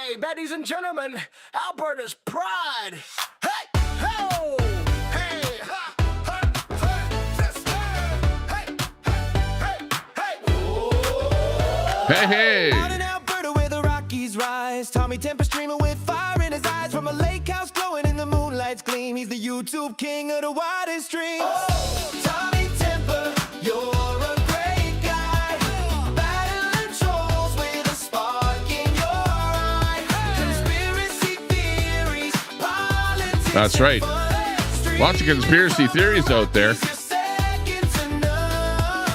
Hey, ladies and gentlemen, Alberta's pride. Hey, ho, hey, ha, ha, ha, this, hey, hey, hey, hey. Hey, Out in Alberta where the Rockies rise, Tommy Temper streaming with fire in his eyes from a lake house glowing in the moonlight's gleam. He's the YouTube king of the widest streams. Oh, Tommy Temper, you're a great guy, battling trolls with a spark in your eye. Conspiracy theories, politics. that's right. Lots of conspiracy theories out there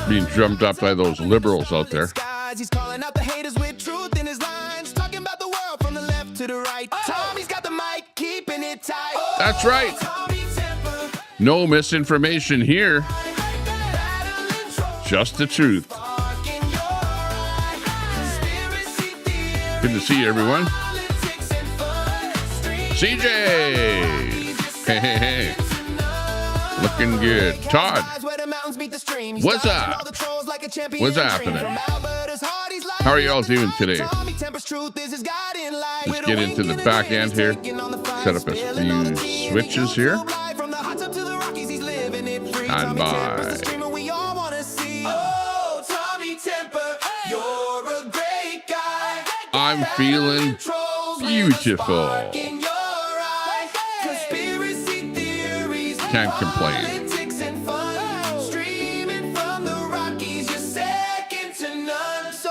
being drummed up by those liberals out there. He's calling out the haters with truth in his lines, talking about the world from the left to the right. Tommy's got the mic, keeping it tight. That's right. Tommy Temper, No misinformation here. Just the truth. spark in your eye. Conspiracy theories, Good to see you, everyone. politics and fun. CJ. Hey, hey, hey. Looking good. Todd. What's up? What's happening? How are you all doing today? Let's get into the back end here. Set up a few switches here. And bye. I'm feeling beautiful. Can't complain.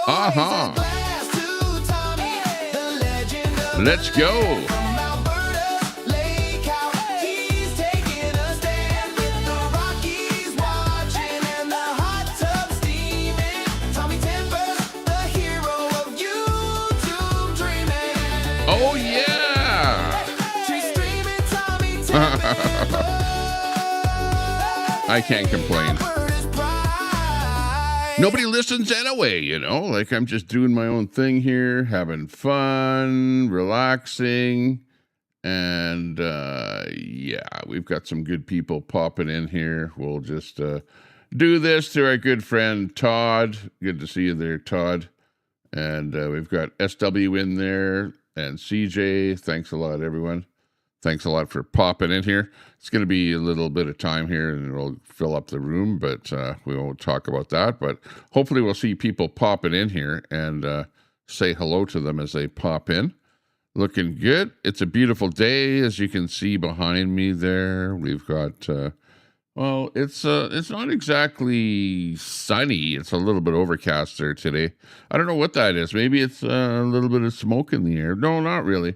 Uh-huh. Let's go. Oh, yeah. I can't complain. Nobody listens anyway, you know, like I'm just doing my own thing here, having fun, relaxing. And yeah, we've got some good people popping in here. We'll just do this to our good friend Todd. Good to see you there, Todd. And we've got SW in there and CJ. Thanks a lot, everyone. Thanks a lot for popping in here. It's going to be a little bit of time here and we'll fill up the room, but we won't talk about that. But hopefully we'll see people popping in here and say hello to them as they pop in. Looking good. It's a beautiful day, as you can see behind me there. We've got, well, it's not exactly sunny. It's a little bit overcast there today. I don't know what that is. Maybe it's a little bit of smoke in the air. No, not really.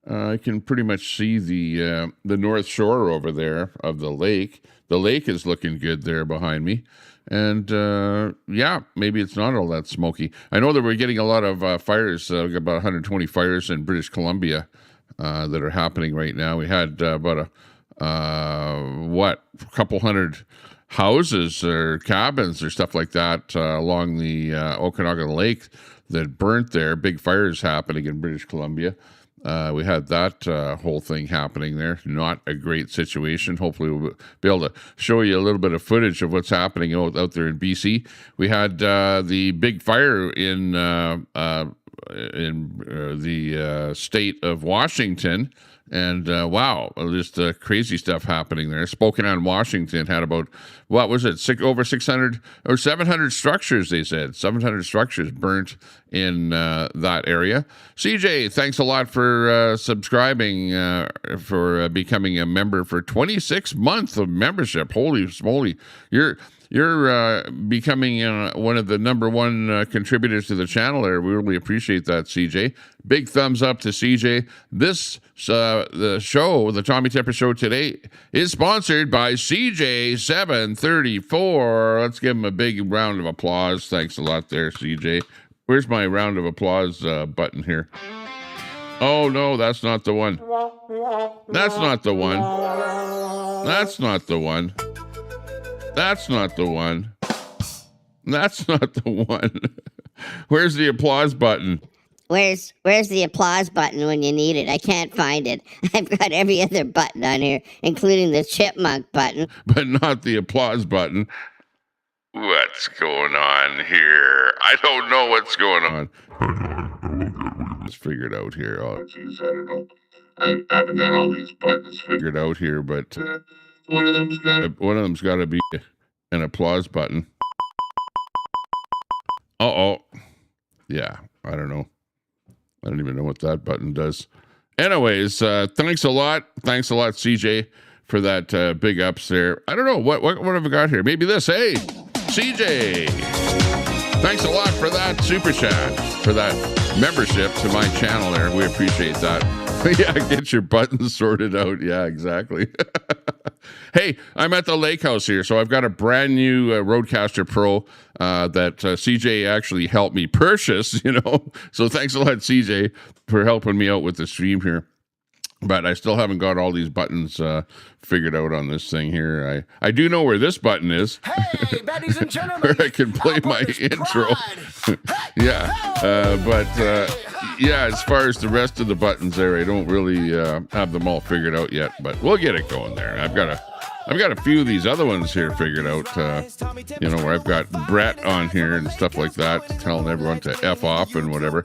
I can pretty much see the north shore over there of the lake. The lake is looking good there behind me. And yeah, maybe it's not all that smoky. I know that we're getting a lot of fires, about 120 fires in British Columbia that are happening right now. We had about a couple hundred houses or cabins or stuff like that along the Okanagan Lake that burnt there. Big fires happening in British Columbia. We had that whole thing happening there. Not a great situation. Hopefully we'll be able to show you a little bit of footage of what's happening out there in BC. We had the big fire in the state of Washington. And wow, just crazy stuff happening there. Spokane, Washington had about, what was it, over 600 or 700 structures, they said. 700 structures burnt in that area. CJ, thanks a lot for subscribing, for becoming a member for 26 months of membership. Holy smoly. You're becoming one of the number one contributors to the channel there. We really appreciate that, CJ. Big thumbs up to CJ. This the show, the Tommy Temper Show today, is sponsored by CJ734. Let's give him a big round of applause. Thanks a lot there, CJ. Where's my round of applause button here? Oh, no, that's not the one. That's not the one. That's not the one. That's not the one. That's not the one. Where's the applause button? Where's the applause button when you need it? I can't find it. I've got every other button on here, including the chipmunk button. But not the applause button. What's going on here? I don't know what's going on. buttons figured out here. Oh, geez, I don't know. I haven't got all these buttons figured out here, but one of them's got to be an applause button. Uh-oh. Yeah, I don't know. I don't even know what that button does. Anyways, thanks a lot. Thanks a lot, CJ, for that big ups there. I don't know. What have I got here? Maybe this. Hey, CJ. Thanks a lot for that super chat, for that membership to my channel there. We appreciate that. Yeah, get your buttons sorted out. Yeah, exactly. Hey, I'm at the lake house here, so I've got a brand new Rodecaster Pro that CJ actually helped me purchase, you know. So thanks a lot, CJ, for helping me out with the stream here. But I still haven't got all these buttons figured out on this thing here. I do know where this button is. Hey, ladies and gentlemen. Where I can play my intro. Yeah. Yeah, as far as the rest of the buttons there, I don't really have them all figured out yet. But we'll get it going there. I've got a few of these other ones here figured out, you know, where I've got Brett on here and stuff like that, telling everyone to F off and whatever.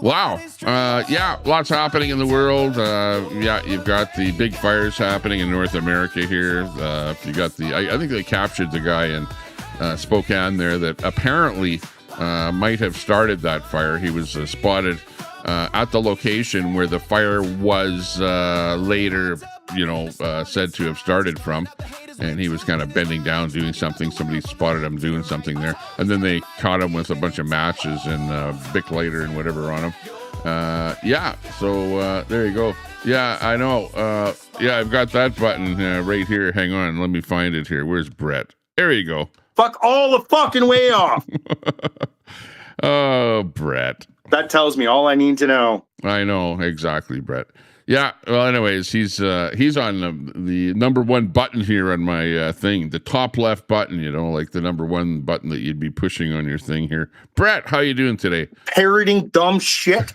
Wow. Yeah, lots happening in the world. Yeah, you've got the big fires happening in North America here. You got I think they captured the guy in Spokane there that apparently might have started that fire. He was spotted at the location where the fire was later, you know, said to have started from. And he was kind of bending down doing something. Somebody spotted him doing something there. And then they caught him with a bunch of matches and Bic lighter and whatever on him. Yeah, so there you go. Yeah, I know. Yeah, I've got that button right here. Hang on, let me find it here. Where's Brett? There you go. Fuck all the fucking way off. Oh, Brett. That tells me all I need to know. I know, exactly, Brett. Yeah, well, anyways, he's on the number one button here on my thing, the top left button, you know, like the number one button that you'd be pushing on your thing here. Brett, how you doing today? Parroting dumb shit.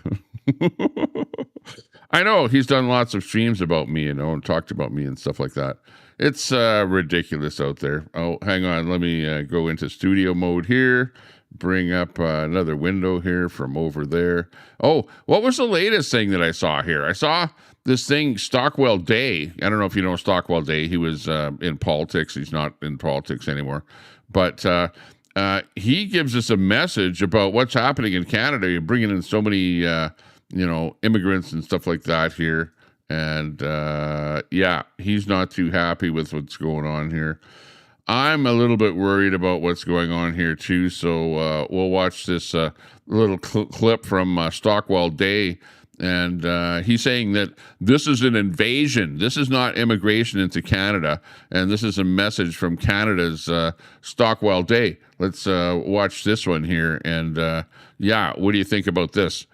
I know, he's done lots of streams about me, you know, and talked about me and stuff like that. It's ridiculous out there. Oh, hang on, let me go into studio mode here. Bring up another window here from over there. Oh, what was the latest thing that I saw here? I saw this thing, Stockwell Day. I don't know if you know Stockwell Day. He was in politics. He's not in politics anymore. But he gives us a message about what's happening in Canada. You're bringing in so many, you know, immigrants and stuff like that here. And, yeah, he's not too happy with what's going on here. I'm a little bit worried about what's going on here, too. So we'll watch this little clip from Stockwell Day. And he's saying that this is an invasion. This is not immigration into Canada. And this is a message from Canada's Stockwell Day. Let's watch this one here. And yeah, what do you think about this?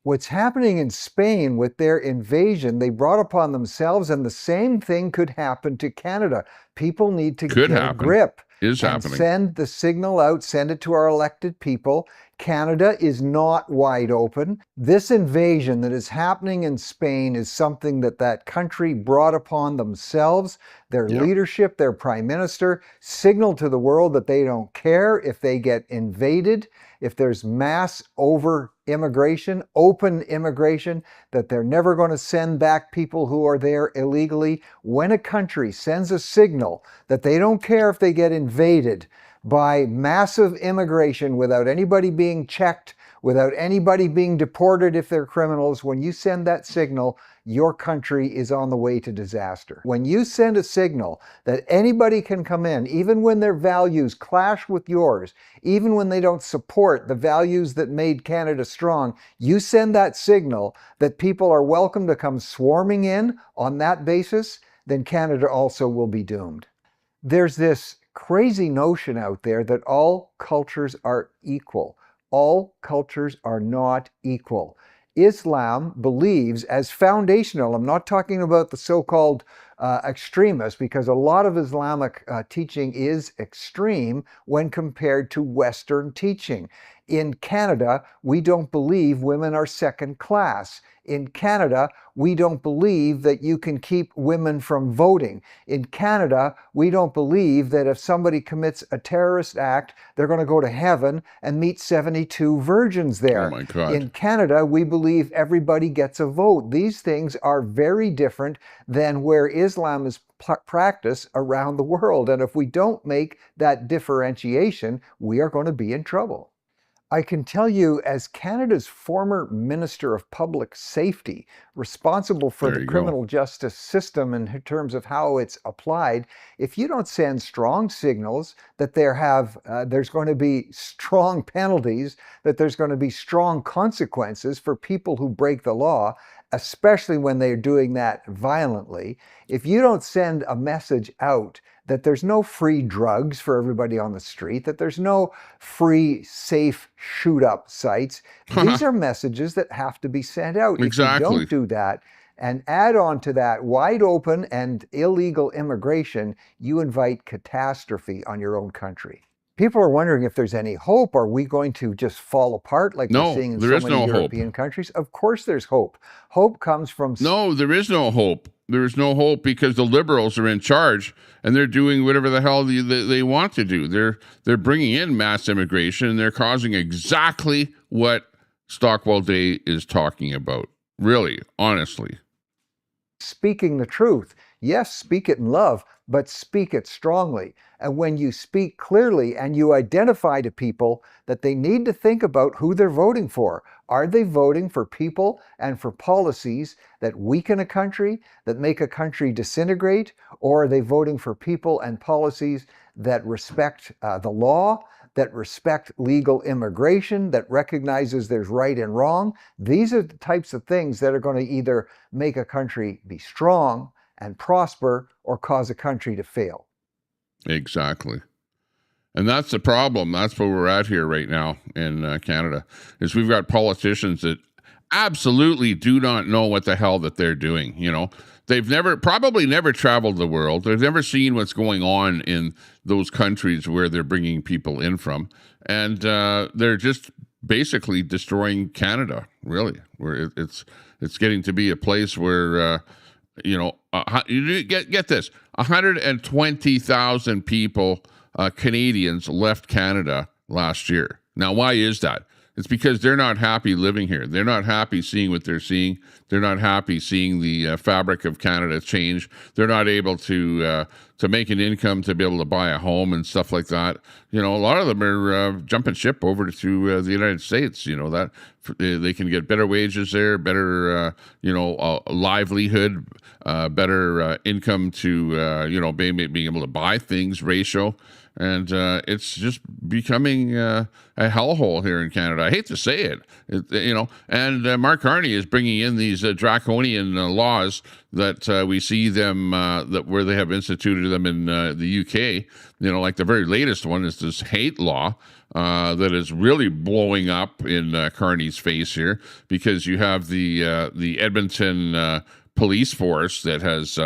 What's happening in Spain with their invasion, they brought upon themselves, and the same thing could happen to Canada. People need to get a grip. Is happening. Send the signal out, send it to our elected people. Canada is not wide open. This invasion that is happening in Spain is something that country brought upon themselves. Their leadership, their prime minister, signaled to the world that they don't care if they get invaded, if there's mass over immigration, open immigration, that they're never going to send back people who are there illegally. When a country sends a signal that they don't care if they get invaded by massive immigration without anybody being checked, without anybody being deported if they're criminals, when you send that signal, your country is on the way to disaster. When you send a signal that anybody can come in, even when their values clash with yours, even when they don't support the values that made Canada strong, you send that signal that people are welcome to come swarming in on that basis, then Canada also will be doomed. There's this crazy notion out there that all cultures are equal. All cultures are not equal. Islam believes as foundational, I'm not talking about the so-called extremists, because a lot of Islamic teaching is extreme when compared to Western teaching. In Canada, we don't believe women are second class. In Canada, we don't believe that you can keep women from voting. In Canada, we don't believe that if somebody commits a terrorist act, they're going to go to heaven and meet 72 virgins there. Oh my God. In Canada, we believe everybody gets a vote. These things are very different than where Islam is practiced around the world. And if we don't make that differentiation, we are going to be in trouble. I can tell you, as Canada's former Minister of Public Safety, responsible for There the you go. criminal justice system in terms of how it's applied, if you don't send strong signals that there's going to be strong penalties, that there's going to be strong consequences for people who break the law, especially when they're doing that violently, if you don't send a message out that there's no free drugs for everybody on the street, that there's no free, safe shoot-up sites, these are messages that have to be sent out. Exactly. If you don't do that, and add on to that wide open and illegal immigration, you invite catastrophe on your own country. People are wondering if there's any hope. Are we going to just fall apart like No, we're seeing in there so is many no hope. European countries? Of course there's hope. Hope comes from... No, there is no hope. There is no hope because the liberals are in charge and they're doing whatever the hell they want to do. They're bringing in mass immigration and they're causing exactly what Stockwell Day is talking about. Really, honestly. Speaking the truth. Yes, speak it in love, but speak it strongly. And when you speak clearly and you identify to people that they need to think about who they're voting for. Are they voting for people and for policies that weaken a country, that make a country disintegrate? Or are they voting for people and policies that respect the law, that respect legal immigration, that recognizes there's right and wrong? These are the types of things that are going to either make a country be strong and prosper or cause a country to fail. Exactly. And that's the problem. That's where we're at here right now in Canada, is we've got politicians that absolutely do not know what the hell that they're doing. You know, they've probably never traveled the world. They've never seen what's going on in those countries where they're bringing people in from. And they're just basically destroying Canada, really, where it's getting to be a place where, you get this, 120,000 people, Canadians, left Canada last year. Now, why is that? It's because they're not happy living here. They're not happy seeing what they're seeing. They're not happy seeing the fabric of Canada change. They're not able to make an income to be able to buy a home and stuff like that. You know, a lot of them are jumping ship over to the United States. You know, that they can get better wages there, better livelihood, better income to being able to buy things ratio. And it's just becoming a hellhole here in Canada. I hate to say it, and Mark Carney is bringing in these draconian laws that we see them, where they have instituted them in the UK. You know, like the very latest one is this hate law that is really blowing up in Carney's face here, because you have the Edmonton police force that has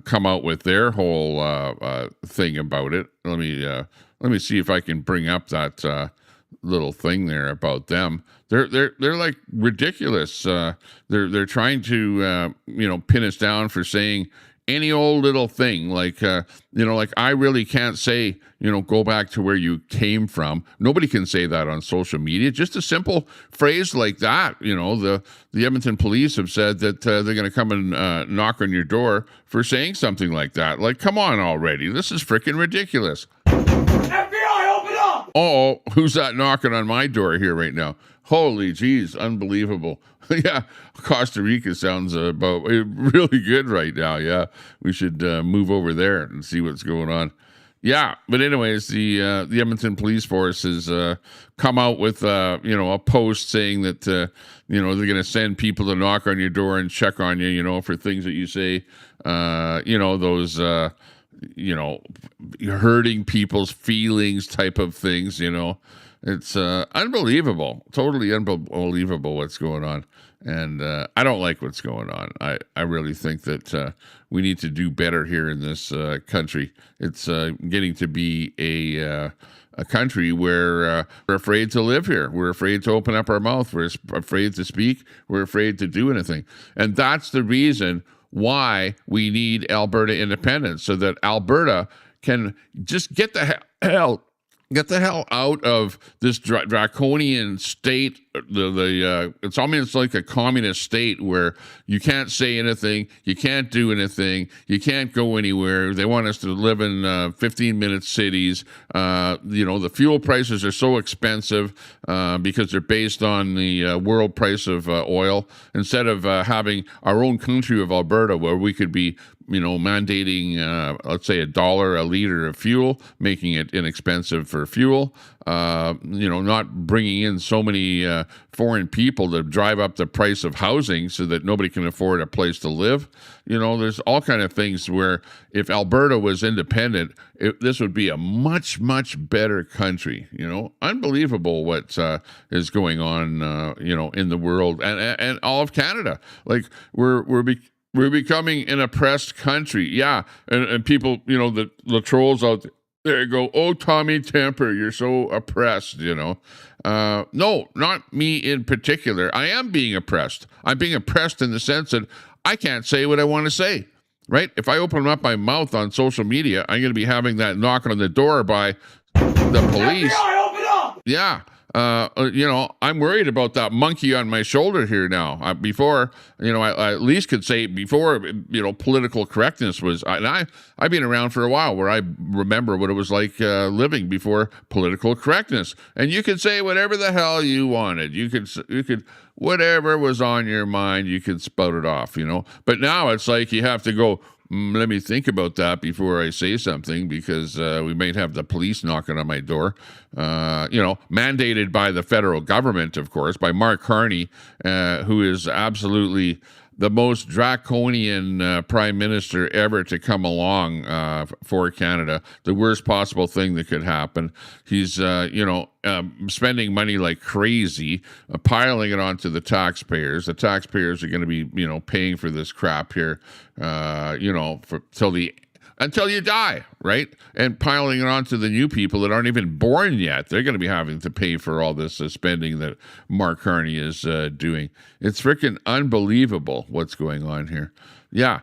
come out with their whole thing about it. Let me see if I can bring up that little thing there about them. They're like ridiculous. They're trying to pin us down for saying any old little thing, like I really can't say, go back to where you came from. Nobody can say that on social media. Just a simple phrase like that. The Edmonton police have said that they're going to come and knock on your door for saying something like that. Like, come on already. This is freaking ridiculous. FBI, open up! Oh, who's that knocking on my door here right now? Holy jeez, unbelievable. Yeah, Costa Rica sounds about really good right now. Yeah, we should move over there and see what's going on. Yeah, but anyways, the Edmonton Police Force has come out with a post saying that they're going to send people to knock on your door and check on you, for things that you say, those hurting people's feelings type of things. It's unbelievable, totally unbelievable what's going on. And I don't like what's going on. I really think that we need to do better here in this country. It's getting to be a country where we're afraid to live here. We're afraid to open up our mouth. We're afraid to speak. We're afraid to do anything. And that's the reason why we need Alberta independence, so that Alberta can just get the hell out of this draconian state. It's almost like a communist state where you can't say anything, you can't do anything, you can't go anywhere. They want us to live in 15-minute cities. The fuel prices are so expensive because they're based on the world price of oil, instead of having our own country of Alberta, where we could be mandating, let's say, $1 a liter of fuel, making it inexpensive for fuel, not bringing in so many foreign people to drive up the price of housing so that nobody can afford a place to live. There's all kind of things where if Alberta was independent, this would be a much, much better country. Unbelievable what is going on, in the world and all of Canada. Like we're becoming an oppressed country. Yeah. And people, the trolls out there go, "Oh, Tommy Temper, you're so oppressed," No, not me in particular. I am being oppressed. I'm being oppressed in the sense that I can't say what I want to say, right? If I open up my mouth on social media, I'm going to be having that knock on the door by the police. FBI, open up! Yeah. I'm worried about that monkey on my shoulder here now. Before, I at least could say before, political correctness was, and I've been around for a while where I remember what it was like living before political correctness. And you could say whatever the hell you wanted. You could, whatever was on your mind, you could spout it off, But now it's like you have to go, let me think about that before I say something, because we might have the police knocking on my door. Mandated by the federal government, of course, by Mark Carney, who is absolutely the most draconian prime minister ever to come along for Canada. The worst possible thing that could happen. He's, spending money like crazy, piling it onto the taxpayers. The taxpayers are going to be, paying for this crap here, until you die, right? And piling it onto the new people that aren't even born yet. They're going to be having to pay for all this spending that Mark Carney is doing. It's freaking unbelievable what's going on here. Yeah.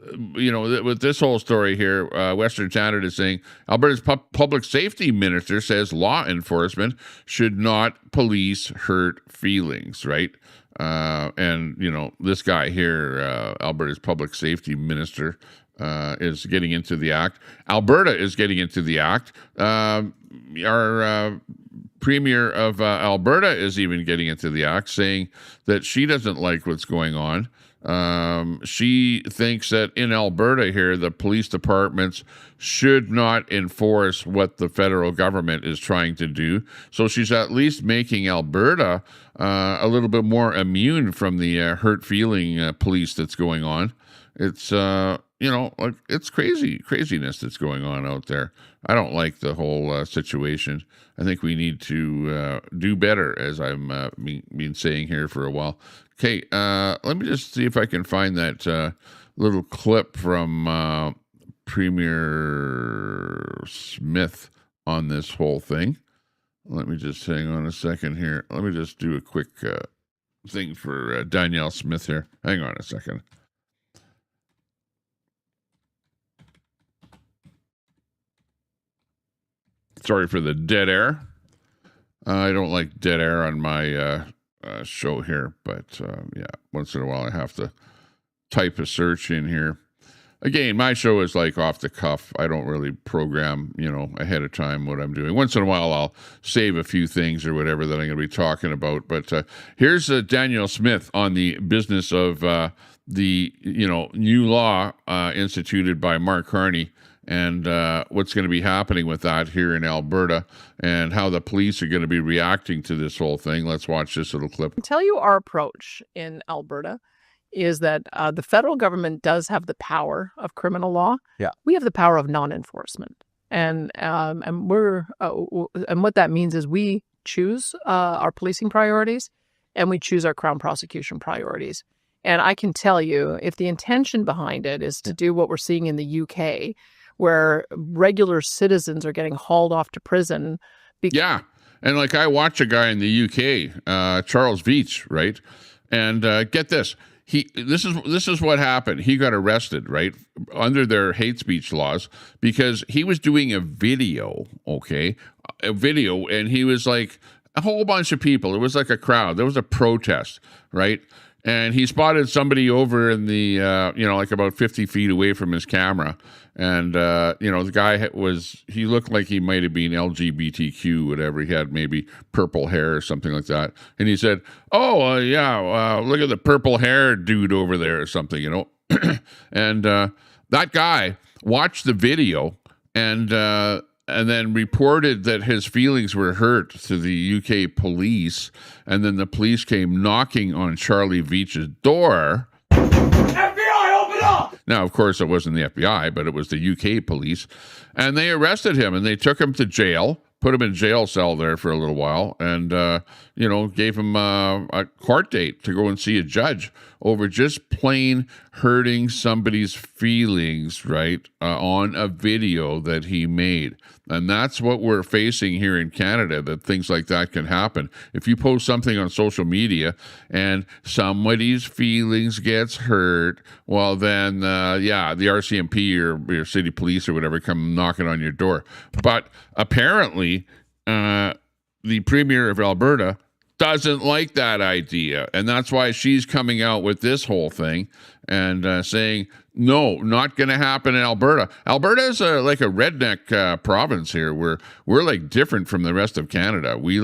With this whole story here, Western Canada is saying Alberta's public safety minister says law enforcement should not police hurt feelings, right? This guy here, Alberta's public safety minister, is getting into the act. Alberta is getting into the act. Our premier of Alberta is even getting into the act, saying that she doesn't like what's going on. She thinks that in Alberta here, the police departments should not enforce what the federal government is trying to do. So she's at least making Alberta a little bit more immune from the hurt feeling police that's going on. It's, it's craziness that's going on out there. I don't like the whole situation. I think we need to do better, as I've been saying here for a while. Okay, let me just see if I can find that little clip from Premier Smith on this whole thing. Let me just hang on a second here. Let me just do a quick thing for Danielle Smith here. Hang on a second. Sorry for the dead air. I don't like dead air on my show here, but once in a while I have to type a search in here. Again, my show is like off the cuff. I don't really program, ahead of time what I'm doing. Once in a while I'll save a few things or whatever that I'm going to be talking about. But here's Danielle Smith on the business of the new law instituted by Mark Carney, and what's going to be happening with that here in Alberta, and how the police are going to be reacting to this whole thing. Let's watch this little clip. I'll tell you our approach in Alberta is that the federal government does have the power of criminal law. Yeah. We have the power of non-enforcement. And we're and what that means is we choose our policing priorities and we choose our Crown prosecution priorities. And I can tell you, if the intention behind it is to do what we're seeing in the UK, where regular citizens are getting hauled off to prison. Yeah. And like I watch a guy in the UK, Charles Veach, right? And get this. This is what happened. He got arrested, right, under their hate speech laws because he was doing a video, and he was like a whole bunch of people. It was like a crowd. There was a protest, right? And he spotted somebody over in the, like about 50 feet away from his camera. And, the guy he looked like he might have been LGBTQ, whatever. He had maybe purple hair or something like that. And he said, look at the purple hair dude over there or something, And that guy watched the video and then reported that his feelings were hurt to the UK police. And then the police came knocking on Charlie Veach's door. FBI, open up! Now, of course, it wasn't the FBI, but it was the UK police. And they arrested him and they took him to jail, put him in jail cell there for a little while, and, gave him a court date to go and see a judge over just plain hurting somebody's feelings, right, on a video that he made. And that's what we're facing here in Canada, that things like that can happen. If you post something on social media and somebody's feelings gets hurt, well, then, the RCMP or your city police or whatever come knocking on your door. But apparently, the Premier of Alberta doesn't like that idea. And that's why she's coming out with this whole thing and saying, no, not going to happen in Alberta. Alberta is like a redneck province here. We're like different from the rest of Canada. We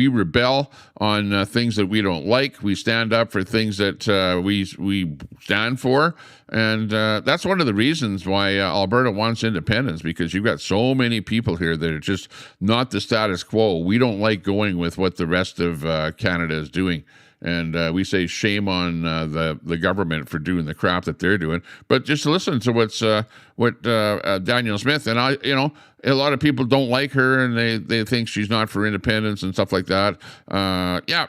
rebel on things that we don't like. We stand up for things that we stand for. And that's one of the reasons why Alberta wants independence, because you've got so many people here that are just not the status quo. We don't like going with what the rest of Canada is doing. And we say shame on the government for doing the crap that they're doing. But just listen to what Danielle Smith, and a lot of people don't like her, and they think she's not for independence and stuff like that.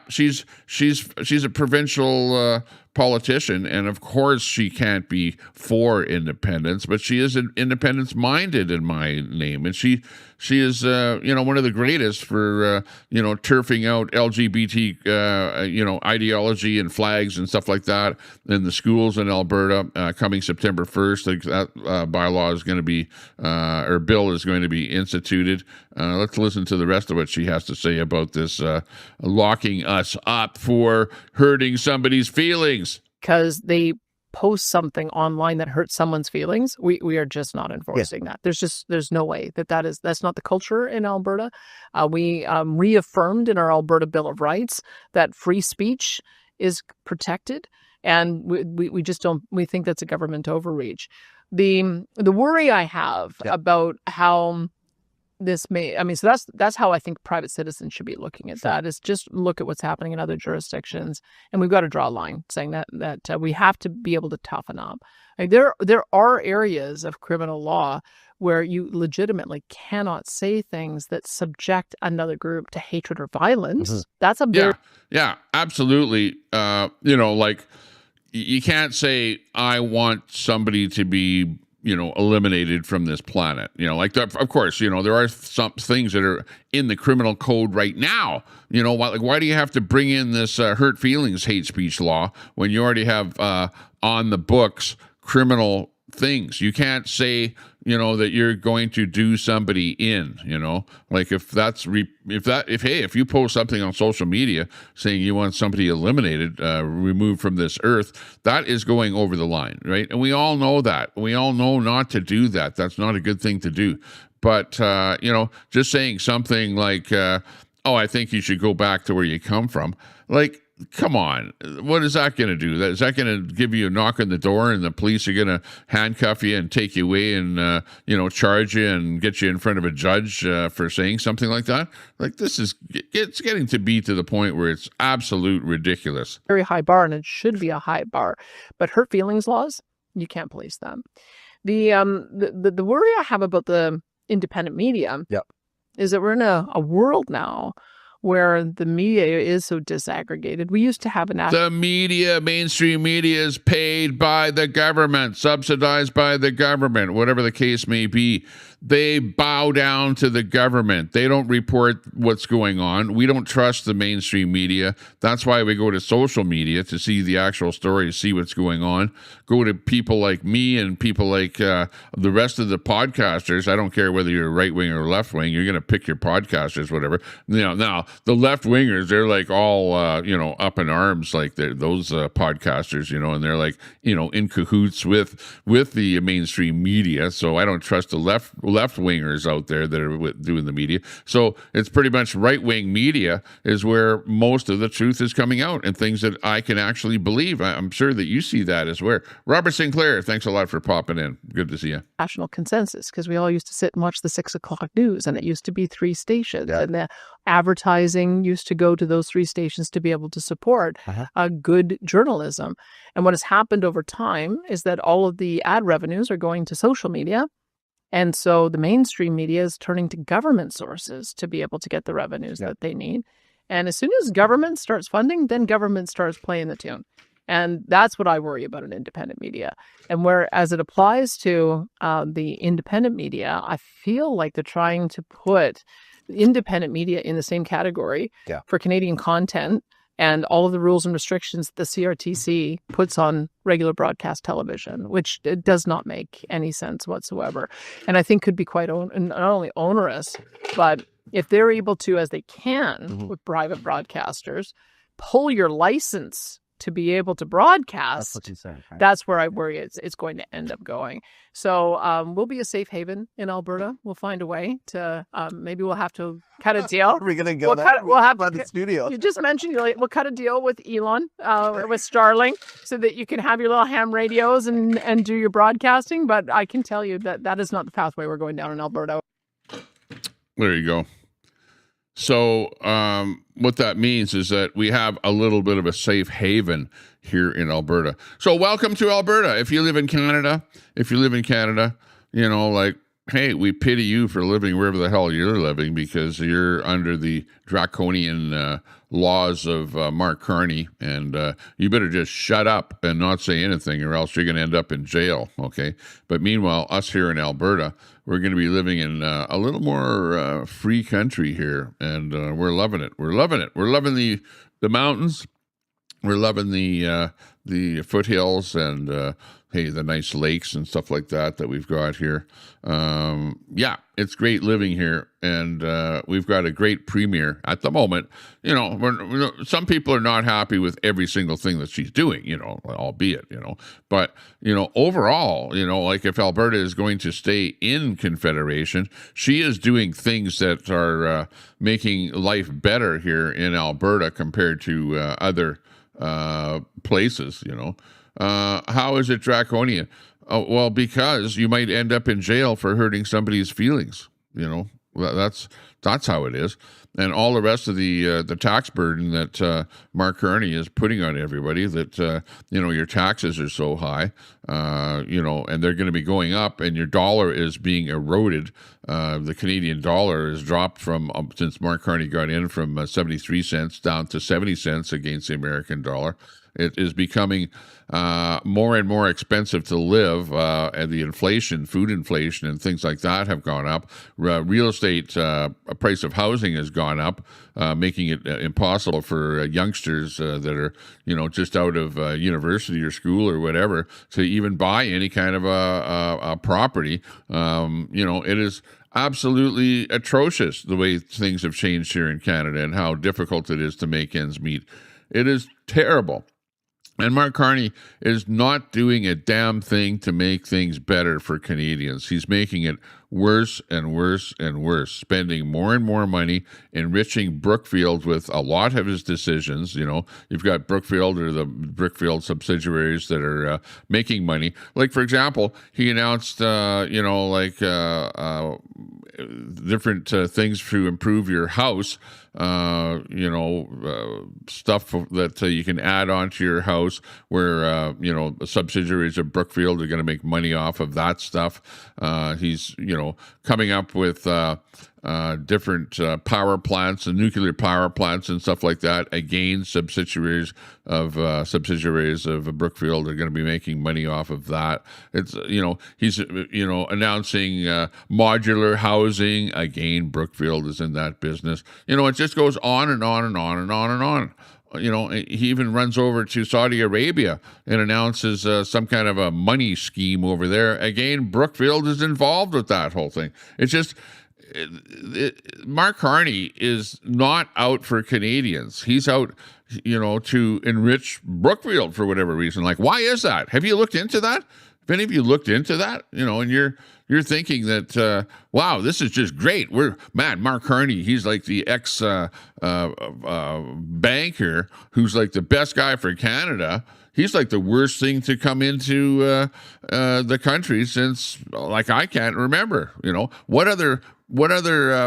She's a provincial politician, and of course she can't be for independence, but she is independence minded in my name, and she is one of the greatest for turfing out LGBT ideology and flags and stuff like that in the schools in Alberta. Coming September 1st, that bylaw is going to be or bill is going to be instituted. Let's listen to the rest of what she has to say about this locking us up for hurting somebody's feelings. Because they post something online that hurts someone's feelings, we are just not enforcing that. There's no way that's not the culture in Alberta. We reaffirmed in our Alberta Bill of Rights that free speech is protected, and we just don't. We think that's a government overreach. The worry I have about how this so that's how I think private citizens should be looking at that, is just look at what's happening in other jurisdictions, and we've got to draw a line saying that we have to be able to toughen up. Like there are areas of criminal law where you legitimately cannot say things that subject another group to hatred or violence. Mm-hmm. That's a big absolutely. Like you can't say I want somebody to be eliminated from this planet. Of course, there are some things that are in the criminal code right now. Why do you have to bring in this hurt feelings hate speech law when you already have on the books criminal things? You can't say, that you're going to do somebody in, like if you post something on social media saying you want somebody eliminated, removed from this earth, that is going over the line, right? And we all know that. We all know not to do that. That's not a good thing to do. But, just saying something like, I think you should go back to where you come from. Like, come on, what is that going to do? Is that going to give you a knock on the door and the police are going to handcuff you and take you away and, charge you and get you in front of a judge for saying something like that? Like, it's getting to be to the point where it's absolute ridiculous. Very high bar, and it should be a high bar. But hurt feelings laws, you can't police them. The worry I have about the independent media is that we're in a world now where the media is so disaggregated. We used to have an The media, mainstream media, is paid by the government, subsidized by the government, whatever the case may be. They bow down to the government. They don't report what's going on. We don't trust the mainstream media. That's why we go to social media to see the actual story, to see what's going on. Go to people like me and people like the rest of the podcasters. I don't care whether you're right wing or left wing. You're going to pick your podcasters, whatever. Now the left wingers, they're like all up in arms, like those podcasters, and they're like in cahoots with the mainstream media. So I don't trust the left wingers out there that are doing the media. So it's pretty much right wing media is where most of the truth is coming out and things that I can actually believe. I'm sure that you see that as well. Robert Sinclair, thanks a lot for popping in. Good to see you. National consensus, because we all used to sit and watch the 6 o'clock news, and it used to be 3 stations, and the advertising used to go to those 3 stations to be able to support good journalism. And what has happened over time is that all of the ad revenues are going to social media. And so the mainstream media is turning to government sources to be able to get the revenues that they need. And as soon as government starts funding, then government starts playing the tune. And that's what I worry about in independent media. And whereas it applies to the independent media, I feel like they're trying to put independent media in the same category for Canadian content and all of the rules and restrictions that the CRTC puts on regular broadcast television, which it does not make any sense whatsoever. And I think could be quite not only onerous, but if they're able to, as they can with private broadcasters, pull your license to be able to broadcast, that's what you say, right? That's where I worry it's going to end up going. So we'll be a safe haven in Alberta. We'll find a way to, maybe we'll have to cut a deal. Are we going to go we'll have by the studio? You just mentioned we'll cut a deal with Elon, with Starlink, so that you can have your little ham radios and do your broadcasting. But I can tell you that is not the pathway we're going down in Alberta. There you go. So what that means is that we have a little bit of a safe haven here in Alberta. So welcome to Alberta. If you live in Canada, hey, we pity you for living wherever the hell you're living because you're under the draconian laws of Mark Carney, and you better just shut up and not say anything or else you're going to end up in jail, okay? But meanwhile, us here in Alberta, we're going to be living in a little more free country here, and we're loving it. We're loving it. We're loving the mountains. We're loving the foothills and the nice lakes and stuff like that we've got here. It's great living here, and we've got a great premier at the moment. Some people are not happy with every single thing that she's doing, albeit, but, overall, like if Alberta is going to stay in Confederation, she is doing things that are making life better here in Alberta compared to other places, how is it draconian? Oh, well, because you might end up in jail for hurting somebody's feelings. That's how it is. And all the rest of the tax burden that Mark Carney is putting on everybody, that your taxes are so high, and they're going to be going up, and your dollar is being eroded. The Canadian dollar has dropped from since Mark Carney got in from 73 cents down to 70 cents against the American dollar. It is becoming more and more expensive to live, and the inflation, food inflation, and things like that have gone up. Real estate price of housing has gone up, making it impossible for youngsters that are, just out of university or school or whatever to even buy any kind of a property. It is absolutely atrocious the way things have changed here in Canada and how difficult it is to make ends meet. It is terrible. And Mark Carney is not doing a damn thing to make things better for Canadians. He's making it worse and worse and worse, spending more and more money, enriching Brookfield with a lot of his decisions. You've got Brookfield or the Brookfield subsidiaries that are making money. Like, for example, he announced, different things to improve your house, stuff that you can add onto your house where, subsidiaries of Brookfield are going to make money off of that stuff. He's, coming up with different power plants and nuclear power plants and stuff like that. Again, subsidiaries of Brookfield are going to be making money off of that. It's he's announcing modular housing. Again, Brookfield is in that business. It just goes on and on and on and on and on. He even runs over to Saudi Arabia and announces some kind of a money scheme over there. Again, Brookfield is involved with that whole thing. It's just Mark Carney is not out for Canadians. He's out, to enrich Brookfield for whatever reason. Like, why is that? Have you looked into that? If any of you looked into that, and you're thinking that, wow, this is just great. Mark Carney, he's like the ex banker who's like the best guy for Canada. He's like the worst thing to come into the country since, like, I can't remember. What other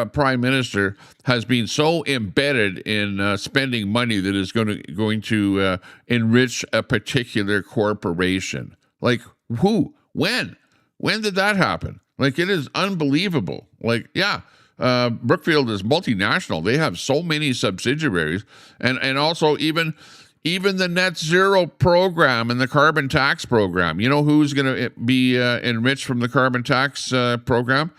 prime minister has been so embedded in spending money that is going to enrich a particular corporation? Like, who? When did that happen? Like, it is unbelievable. Like, yeah, Brookfield is multinational. They have so many subsidiaries, and also even the net zero program and the carbon tax program. You know who's going to be enriched from the carbon tax program?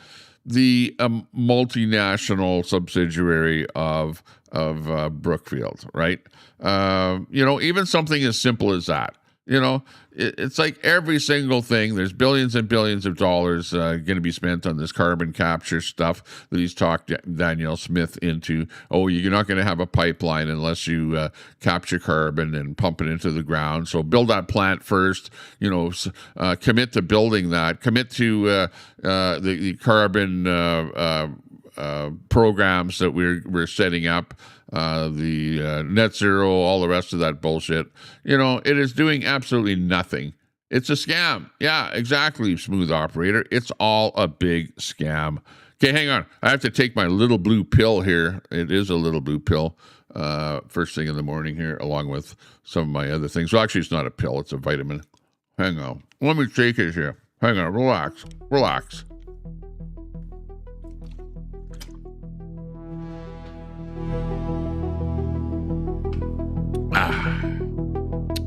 The multinational subsidiary of Brookfield, right? Even something as simple as that. It's like every single thing. There's billions and billions of dollars going to be spent on this carbon capture stuff that he's talked Danielle Smith into. Oh, you're not going to have a pipeline unless you capture carbon and pump it into the ground. So build that plant first. Commit to building that. Commit to the carbon programs that we're setting up. The net zero, all the rest of that bullshit. It is doing absolutely nothing. It's a scam. Yeah, exactly, smooth operator. It's all a big scam. Okay, hang on. I have to take my little blue pill here. It is a little blue pill. First thing in the morning here, along with some of my other things. Well, actually, it's not a pill. It's a vitamin. Hang on. Let me take it here. Hang on. Relax.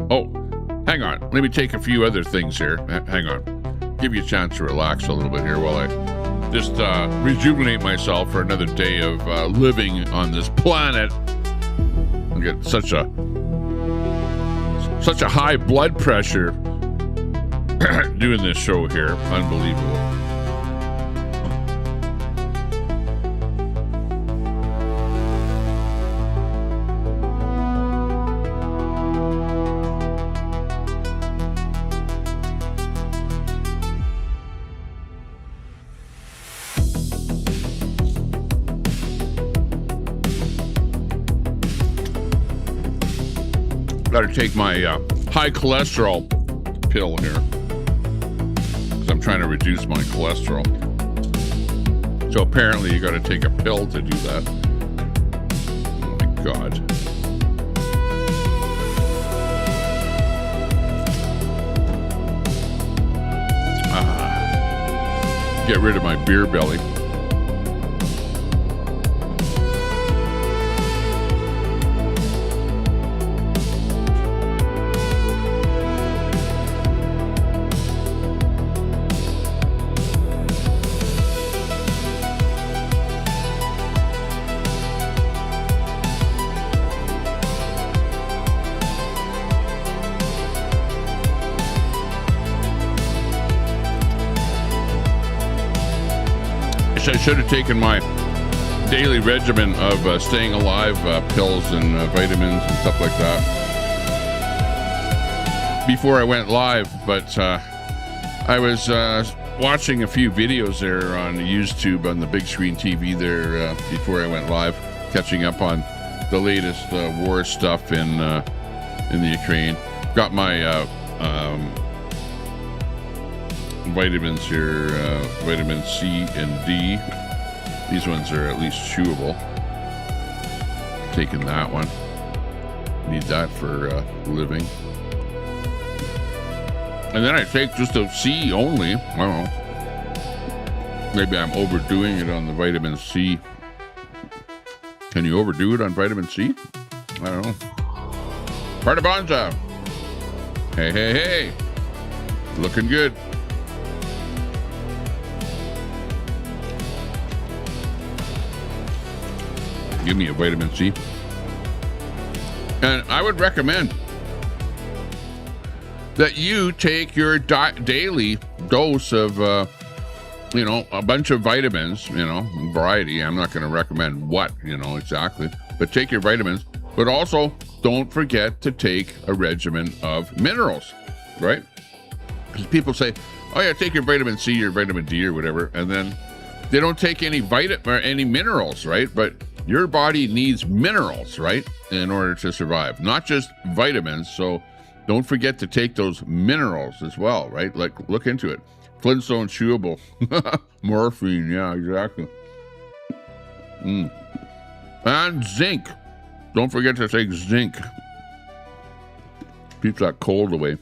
Oh, hang on. Let me take a few other things here. Hang on. Give you a chance to relax a little bit here while I just rejuvenate myself for another day of living on this planet. I get such a high blood pressure doing this show here. Unbelievable. Got to take my high cholesterol pill here because I'm trying to reduce my cholesterol. So apparently you got to take a pill to do that. Oh my God. Get rid of my beer belly. I should have taken my daily regimen of staying alive pills and vitamins and stuff like that before I went live, but I was watching a few videos there on YouTube on the big screen TV there before I went live, catching up on the latest war stuff in the Ukraine. Got my vitamins here, vitamin C and D. These ones are at least chewable. Taking that one. Need that for living. And then I take just a C only. I don't know. Maybe I'm overdoing it on the vitamin C. Can you overdo it on vitamin C? I don't know. Part of Bonza. Hey, hey, hey. Looking good. Give me a vitamin C. And I would recommend that you take your daily dose of, a bunch of vitamins, variety. I'm not going to recommend what, exactly, but take your vitamins. But also, don't forget to take a regimen of minerals, right? Because people say, oh yeah, take your vitamin C or vitamin D or whatever, and then they don't take any any minerals, right? But your body needs minerals, right, in order to survive, not just vitamins. So don't forget to take those minerals as well, right? Like, look into it. Flintstone chewable. Morphine, yeah, exactly. And zinc. Don't forget to take zinc. Keeps that cold away.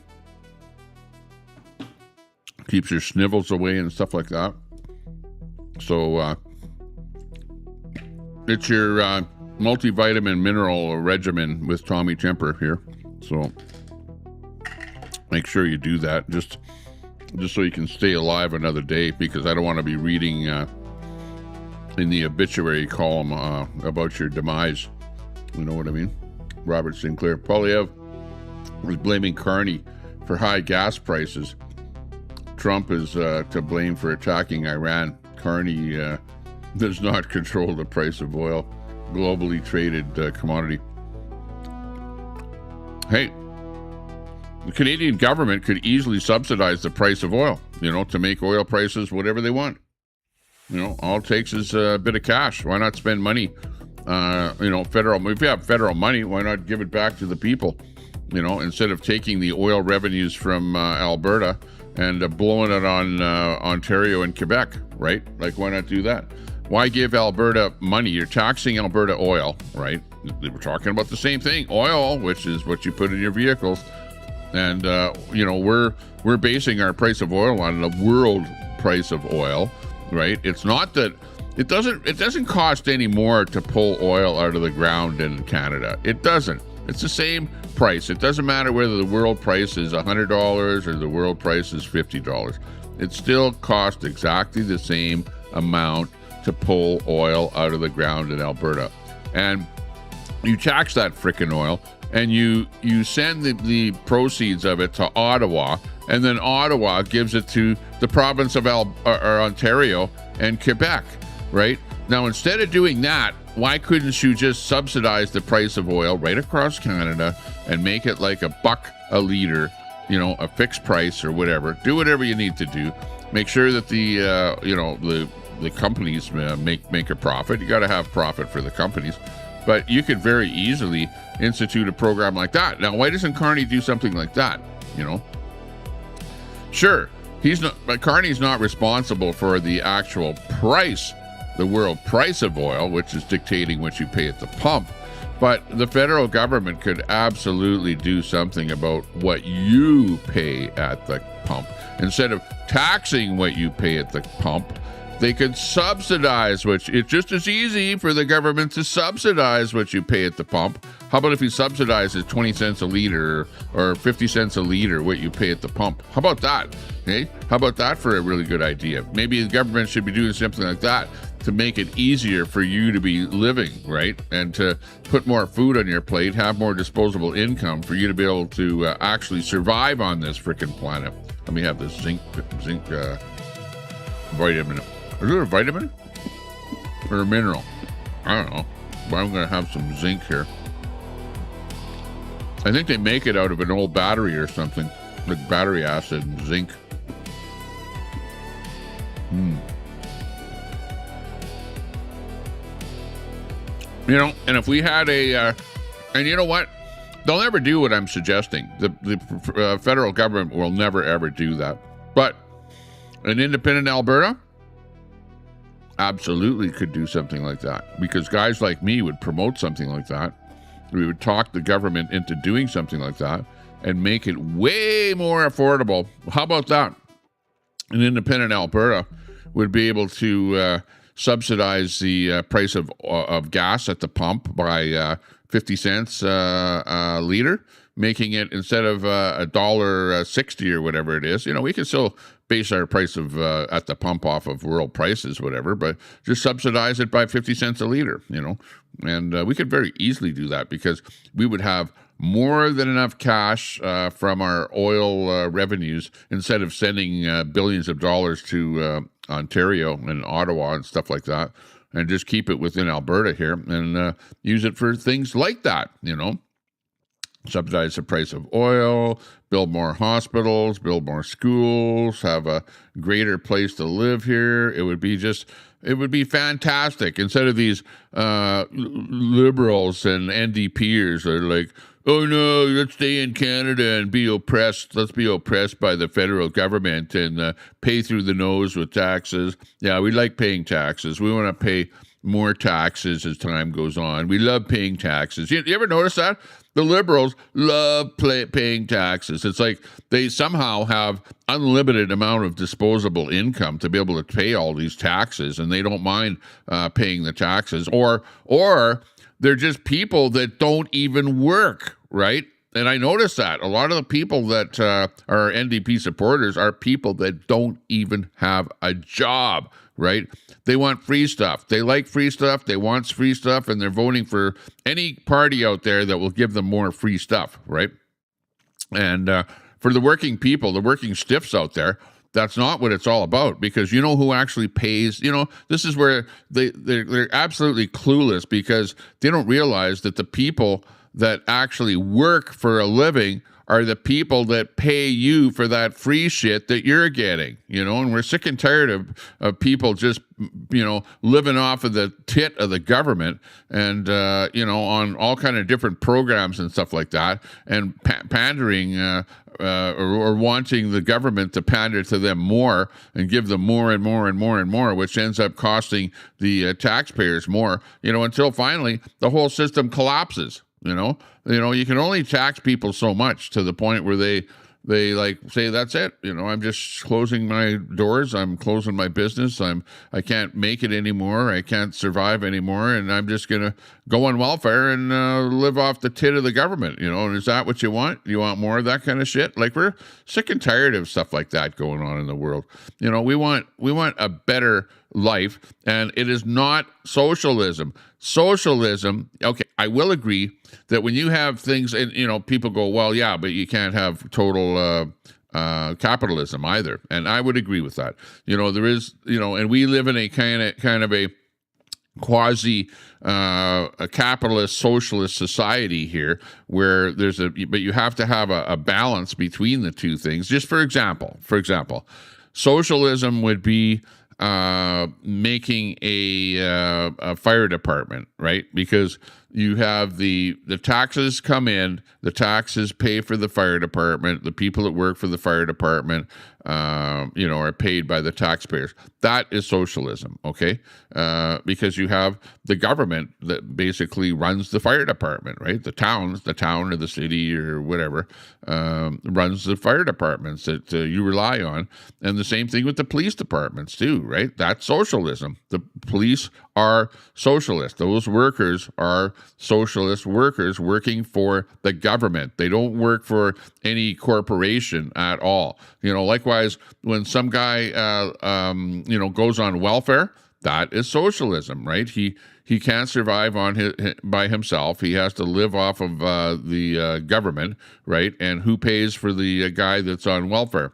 Keeps your snivels away and stuff like that. So, it's your multivitamin mineral regimen with Tommy Temper here. So, make sure you do that. Just so you can stay alive another day, because I don't want to be reading in the obituary column about your demise. You know what I mean? Robert Sinclair. Polyev was blaming Carney for high gas prices. Trump is to blame for attacking Iran. Carney does not control the price of oil, globally traded commodity. Hey, the Canadian government could easily subsidize the price of oil, to make oil prices whatever they want. All it takes is a bit of cash. Why not spend money? Federal. If you have federal money, why not give it back to the people? Instead of taking the oil revenues from Alberta and blowing it on Ontario and Quebec, right? Like, why not do that? Why give Alberta money? You're taxing Alberta oil, right? We're talking about the same thing, oil, which is what you put in your vehicles. And, we're basing our price of oil on the world price of oil, right? It's not that it doesn't cost any more to pull oil out of the ground in Canada. It doesn't. It's the same price. It doesn't matter whether the world price is $100 or the world price is $50. It still costs exactly the same amount to pull oil out of the ground in Alberta. And you tax that frickin' oil, and you send the proceeds of it to Ottawa, and then Ottawa gives it to the province of Ontario and Quebec, right? Now, instead of doing that, why couldn't you just subsidize the price of oil right across Canada and make it like $1 a liter, a fixed price or whatever? Do whatever you need to do. Make sure that the companies make a profit. You got to have profit for the companies. But you could very easily institute a program like that. Now, why doesn't Carney do something like that? Sure, Carney's not responsible for the actual price, the world price of oil, which is dictating what you pay at the pump. But the federal government could absolutely do something about what you pay at the pump. Instead of taxing what you pay at the pump, they could subsidize it's just as easy for the government to subsidize what you pay at the pump. How about if you subsidize it 20 cents a liter or 50 cents a liter what you pay at the pump? How about that? Hey, how about that for a really good idea? Maybe the government should be doing something like that to make it easier for you to be living, right? And to put more food on your plate, have more disposable income for you to be able to actually survive on this freaking planet. Let me have this zinc vitamin. Is it a vitamin or a mineral? I don't know, but I'm going to have some zinc here. I think they make it out of an old battery or something, like battery acid and zinc. And if we had and you know what? They'll never do what I'm suggesting. The federal government will never, ever do that. But an independent Alberta absolutely could do something like that, because guys like me would promote something like that. We would talk the government into doing something like that and make it way more affordable. How about that? An independent Alberta would be able to subsidize the price of gas at the pump by 50 cents a liter, making it, instead of $1.60 or whatever it is, we can still base our price of at the pump off of world prices, whatever, but just subsidize it by 50 cents a liter, and we could very easily do that, because we would have more than enough cash from our oil revenues, instead of sending billions of dollars to Ontario and Ottawa and stuff like that, and just keep it within Alberta here and use it for things like that, subsidize the price of oil, build more hospitals, build more schools, have a greater place to live here. It would be fantastic, instead of these liberals and NDPers that are like, oh no, let's stay in Canada and be oppressed. Let's be oppressed by the federal government and pay through the nose with taxes. Yeah, we like paying taxes. We want to pay more taxes as time goes on. We love paying taxes. You ever notice that? The liberals love paying taxes. It's like they somehow have unlimited amount of disposable income to be able to pay all these taxes, and they don't mind paying the taxes. Or they're just people that don't even work, right? And I noticed that a lot of the people that are NDP supporters are people that don't even have a job, right? They want free stuff. They like free stuff. They want free stuff, and they're voting for any party out there that will give them more free stuff, right? And for the working people, the working stiffs out there, that's not what it's all about, because you know who actually pays. This is where they're absolutely clueless, because they don't realize that the people that actually work for a living are the people that pay you for that free shit that you're getting, and we're sick and tired of people just, living off of the tit of the government and, on all kind of different programs and stuff like that, and pandering or wanting the government to pander to them more and give them more and more and more and more, which ends up costing the taxpayers more, until finally the whole system collapses. You can only tax people so much, to the point where they like say, that's it. I'm just closing my doors. I'm closing my business. I can't make it anymore. I can't survive anymore. And I'm just going to go on welfare and live off the tit of the government, and is that what you want? You want more of that kind of shit? Like, we're sick and tired of stuff like that going on in the world. We want a better life, and it is not socialism. Socialism, okay, I will agree that when you have things, and people go, well, yeah, but you can't have total capitalism either, and I would agree with that. There is, and we live in a kind of a quasi a capitalist socialist society here, where but you have to have a balance between the two things. Just for example, socialism would be making a fire department, right? Because you have the taxes come in, the taxes pay for the fire department, the people that work for the fire department, are paid by the taxpayers. That is socialism, okay? Because you have the government that basically runs the fire department, right? The town or the city or whatever runs the fire departments that you rely on. And the same thing with the police departments too, right? That's socialism. The police are socialist. Those workers are socialist workers working for the government. They don't work for any corporation at all. Likewise, when some guy, goes on welfare, that is socialism, right? He can't survive by himself. He has to live off of the government, right? And who pays for the guy that's on welfare?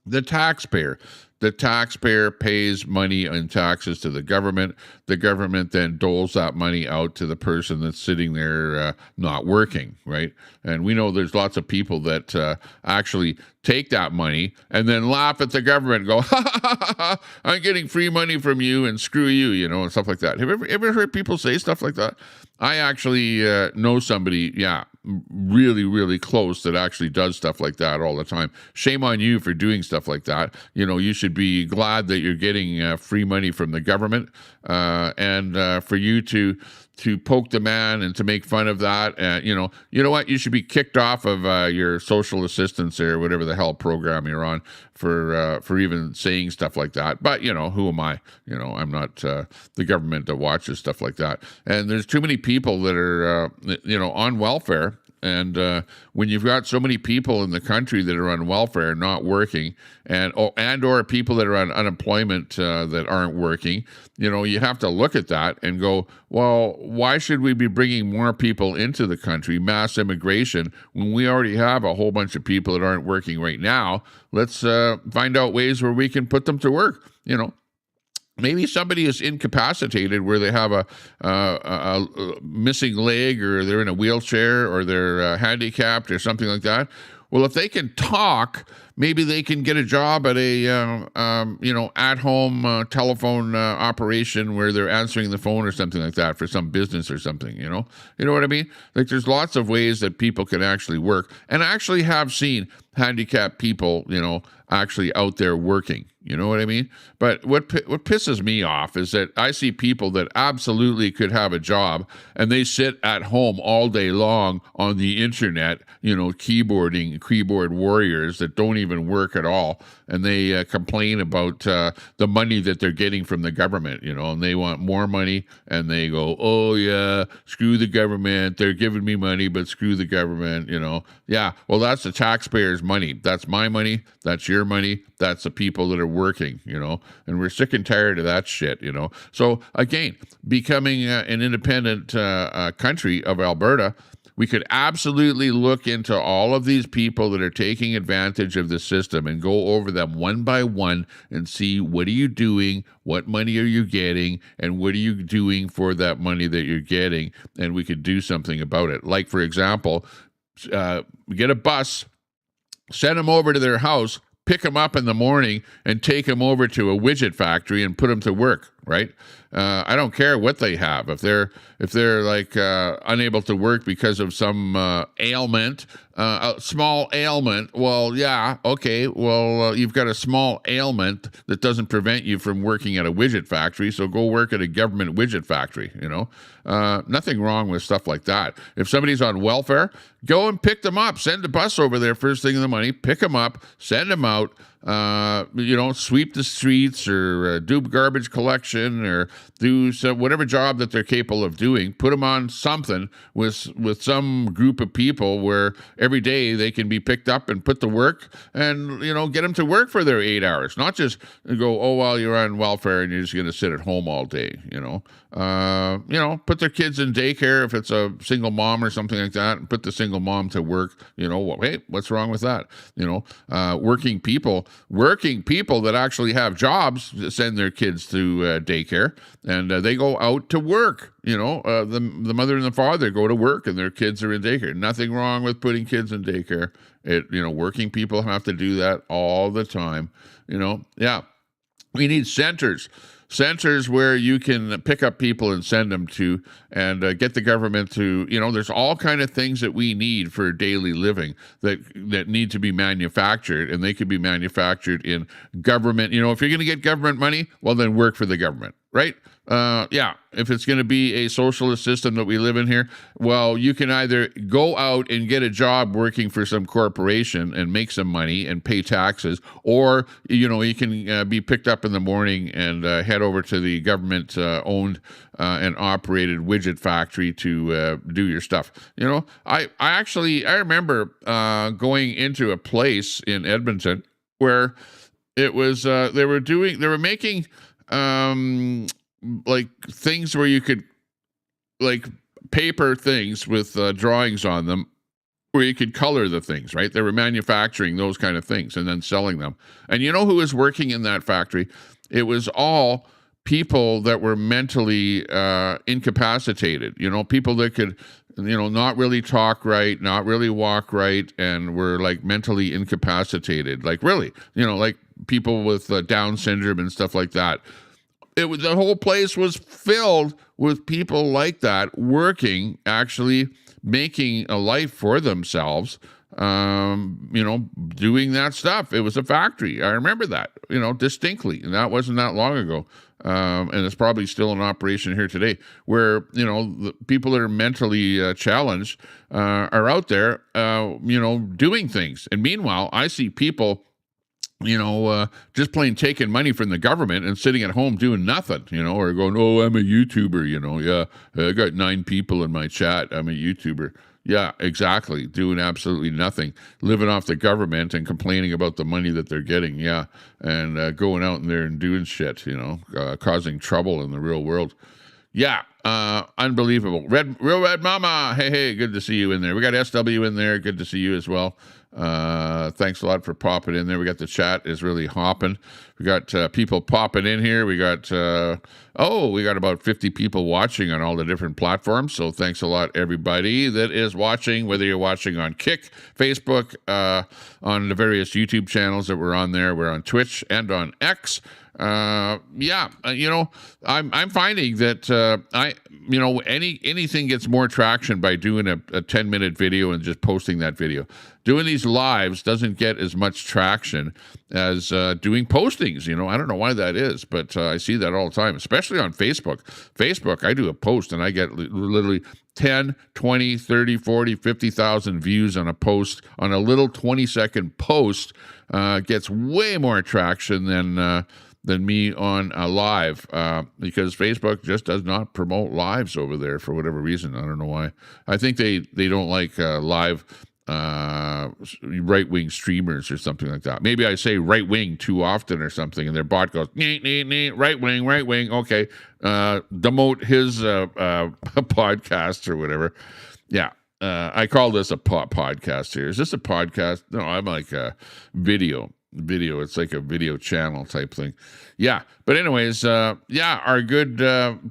The taxpayer. The taxpayer pays money in taxes to the government. The government then doles that money out to the person that's sitting there not working, right? And we know there's lots of people that actually take that money and then laugh at the government and go, ha, ha, ha, ha, I'm getting free money from you and screw you, and stuff like that. Have you ever heard people say stuff like that? I actually know somebody, really, really close that actually does stuff like that all the time. Shame on you for doing stuff like that. You should be glad that you're getting free money from the government, and for you to to poke the man and to make fun of that. You know what? You should be kicked off of your social assistance or whatever the hell program you're on for even saying stuff like that. But, you know, who am I? You know, I'm not the government that watches stuff like that. And there's too many people that are, on welfare. And when you've got so many people in the country that are on welfare, not working, or people that are on unemployment that aren't working, you know, you have to look at that and go, well, why should we be bringing more people into the country, mass immigration, when we already have a whole bunch of people that aren't working right now? Let's find out ways where we can put them to work, you know. Maybe somebody is incapacitated where they have a missing leg, or they're in a wheelchair, or they're handicapped or something like that. Well, if they can talk, maybe they can get a job at a at-home telephone operation where they're answering the phone or something like that for some business or something. You know what I mean? Like, there's lots of ways that people can actually work, and I actually have seen handicapped people, you know, actually out there working. You know what I mean? But what pisses me off is that I see people that absolutely could have a job, and they sit at home all day long on the internet, you know, keyboard warriors that don't even work at all, and they complain about the money that they're getting from the government, you know, and they want more money, and they go, oh yeah, screw the government, they're giving me money, but screw the government, you know. Yeah, well, that's the taxpayers' money. That's my money. That's your money. That's the people that are working, you know, and we're sick and tired of that shit, you know. So again, becoming an independent country of Alberta, we could absolutely look into all of these people that are taking advantage of the system and go over them one by one and see, what are you doing, what money are you getting, and what are you doing for that money that you're getting, and we could do something about it. Like, for example, get a bus, send them over to their house, pick them up in the morning, and take them over to a widget factory and put them to work, right? I don't care what they have. If they're like unable to work because of some ailment, a small ailment, well, yeah, okay, well, you've got a small ailment that doesn't prevent you from working at a widget factory, so go work at a government widget factory, you know? Nothing wrong with stuff like that. If somebody's on welfare, go and pick them up. Send a bus over there first thing in the morning, pick them up, send them out, sweep the streets, or do garbage collection, or do whatever job that they're capable of doing. Put them on something with some group of people where every day they can be picked up and put to work, and, you know, get them to work for their 8 hours, not just go, oh, well, you're on welfare and you're just going to sit at home all day, you know. Put their kids in daycare if it's a single mom or something like that, and put the single mom to work, you know. Well, hey, what's wrong with that? You know, working people that actually have jobs send their kids to daycare, and they go out to work. You know, the mother and the father go to work, and their kids are in daycare. Nothing wrong with putting kids in daycare. Working people have to do that all the time. You know, yeah. We need centers where you can pick up people and send them to, and get the government to, you know, there's all kind of things that we need for daily living that need to be manufactured, and they could be manufactured in government. You know, if you're going to get government money, well, then work for the government, right? If it's going to be a socialist system that we live in here, well, you can either go out and get a job working for some corporation and make some money and pay taxes, or, you know, you can be picked up in the morning and head over to the government owned and operated widget factory to do your stuff. You know, I remember going into a place in Edmonton where it was they were making like things where you could, like, paper things with drawings on them where you could color the things, right? They were manufacturing those kind of things and then selling them. And you know who was working in that factory? It was all people that were mentally incapacitated, you know, people that could, you know, not really talk right, not really walk right, and were like mentally incapacitated, like, really, you know, like people with Down syndrome and stuff like that. The whole place was filled with people like that, working, actually making a life for themselves, doing that stuff. It was a factory. I remember that, you know, distinctly, and that wasn't that long ago. and it's probably still in operation here today, where, you know, the people that are mentally challenged are out there, you know, doing things. And meanwhile, I see people, you know, just plain taking money from the government and sitting at home doing nothing, you know, or going, oh, I'm a YouTuber, you know, yeah, I got 9 people in my chat, I'm a YouTuber. Yeah, exactly. Doing absolutely nothing, living off the government and complaining about the money that they're getting. Yeah, and going out in there and doing shit, you know, causing trouble in the real world. Yeah, unbelievable. Real Red Mama, hey, good to see you in there. We got SW in there, good to see you as well. Thanks a lot for popping in there. We got the chat is really hopping. We got people popping in here. We got we got about 50 people watching on all the different platforms. So thanks a lot, everybody that is watching, whether you're watching on Kick, Facebook, on the various YouTube channels that we're on there. We're on Twitch and on X. You know, I'm finding that anything gets more traction by doing a 10-minute video and just posting that video. Doing these lives doesn't get as much traction as doing postings. You know, I don't know why that is, but I see that all the time, especially on Facebook. Facebook, I do a post and I get literally 10, 20, 30, 40, 50,000 views on a post. On a little 20-second post gets way more traction than me on a live, because Facebook just does not promote lives over there for whatever reason. I don't know why. I think they don't like live right-wing streamers or something like that. Maybe I say right-wing too often or something, and their bot goes, right-wing, okay, demote his podcast or whatever. Yeah. I call this a podcast here. Is this a podcast? No, I'm like a video. It's like a video channel type thing. Yeah. But anyways, our good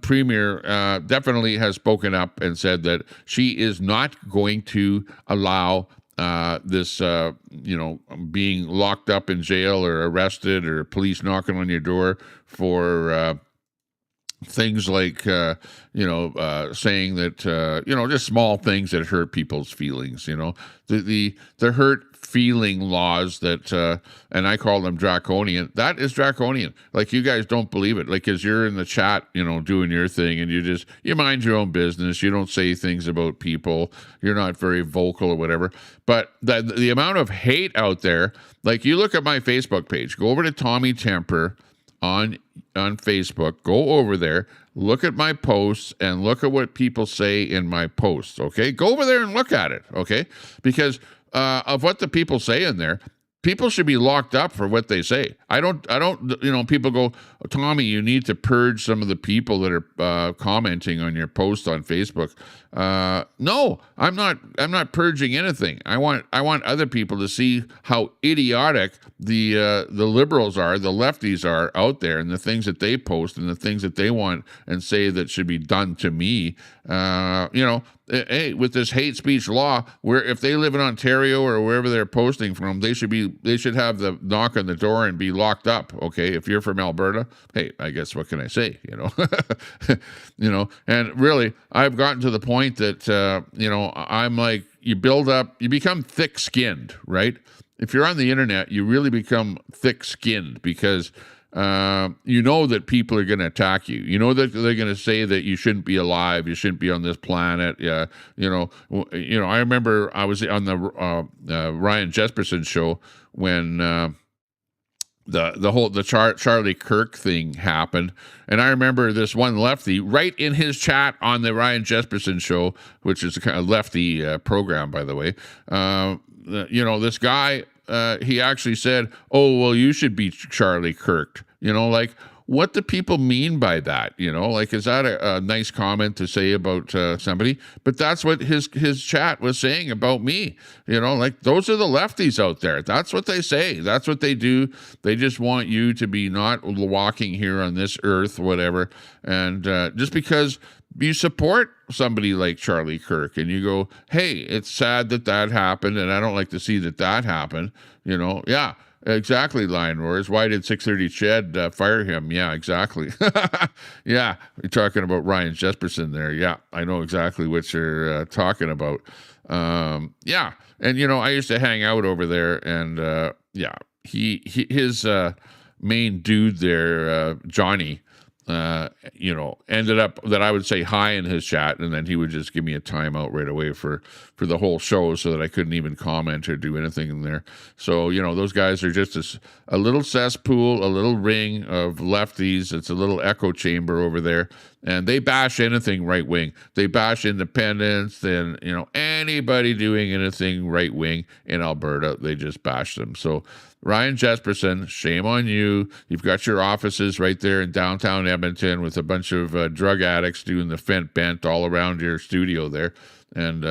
premier definitely has spoken up and said that she is not going to allow this, being locked up in jail or arrested or police knocking on your door for things like, saying that, just small things that hurt people's feelings, the hurt feeling laws that, and I call them draconian. That is draconian. Like, you guys don't believe it. Like, as you're in the chat, doing your thing, and you mind your own business. You don't say things about people. You're not very vocal or whatever. But the amount of hate out there, like, you look at my Facebook page, go over to Tommy Temper on Facebook, go over there, look at my posts, and look at what people say in my posts, okay? Go over there and look at it, okay? Because of what the people say in there, people should be locked up for what they say. I don't, people go, Tommy, you need to purge some of the people that are commenting on your post on Facebook. No, I'm not purging anything. I want other people to see how idiotic the liberals are, the lefties are out there, and the things that they post and the things that they want and say that should be done to me. Hey, with this hate speech law, where if they live in Ontario or wherever they're posting from, they should have the knock on the door and be locked up. Okay, if you're from Alberta, hey, I guess what can I say? And really, I've gotten to the point that I'm like, you become thick-skinned, right? If you're on the internet, you really become thick-skinned because that people are going to attack you. You know that they're going to say that you shouldn't be alive, you shouldn't be on this planet. I remember I was on the Ryan Jesperson show when the Charlie Kirk thing happened, and I remember this one lefty right in his chat on the Ryan Jesperson show, which is a kind of lefty program, by the way. This guy, he actually said, "Oh, well, you should be Charlie Kirk." Like, what do people mean by that? Is that a nice comment to say about somebody? But that's what his chat was saying about me. Like, those are the lefties out there. That's what they say. That's what they do. They just want you to be not walking here on this earth, whatever. And just because you support somebody like Charlie Kirk and you go, hey, it's sad that happened, and I don't like to see that happened. Yeah. Exactly, Lion Roars. Why did 630 Ched fire him? Yeah, exactly. Yeah, you're talking about Ryan Jesperson there. Yeah, I know exactly what you're talking about. Yeah, and I used to hang out over there, and his main dude there, Johnny, ended up that I would say hi in his chat, and then he would just give me a timeout right away for the whole show, so that I couldn't even comment or do anything in there. So those guys are just a little cesspool, a little ring of lefties. It's a little echo chamber over there, and they bash anything right wing. They bash independents, and anybody doing anything right wing in Alberta, they just bash them. So Ryan Jesperson, shame on you. You've got your offices right there in downtown Edmonton with a bunch of drug addicts doing the fent bent all around your studio there. And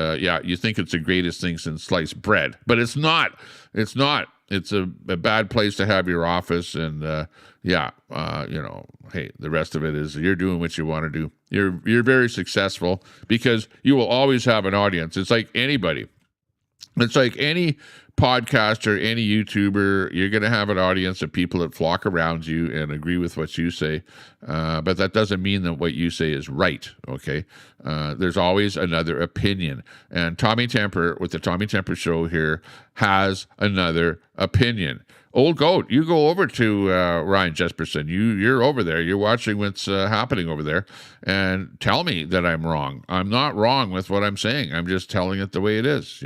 you think it's the greatest thing since sliced bread, but it's not. It's not. It's a bad place to have your office. And hey, the rest of it is you're doing what you want to do. You're very successful because you will always have an audience. It's like anybody. It's like any podcaster, any YouTuber, you're going to have an audience of people that flock around you and agree with what you say. But that doesn't mean that what you say is right, okay? There's always another opinion. And Tommy Temper, with the Tommy Temper Show here, has another opinion. Old Goat, you go over to Ryan Jesperson. You're over there. You're watching what's happening over there. And tell me that I'm wrong. I'm not wrong with what I'm saying. I'm just telling it the way it is,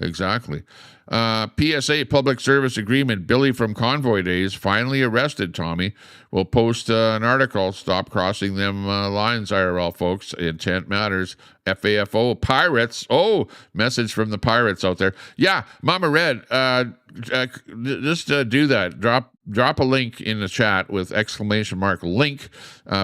Exactly. PSA, Public Service Agreement. Billy from Convoy Days finally arrested, Tommy. We'll post an article. Stop crossing them lines, IRL folks. Intent matters. FAFO. Pirates. Oh, message from the pirates out there. Yeah, Mama Red, just do that. Drop a link in the chat with ! link.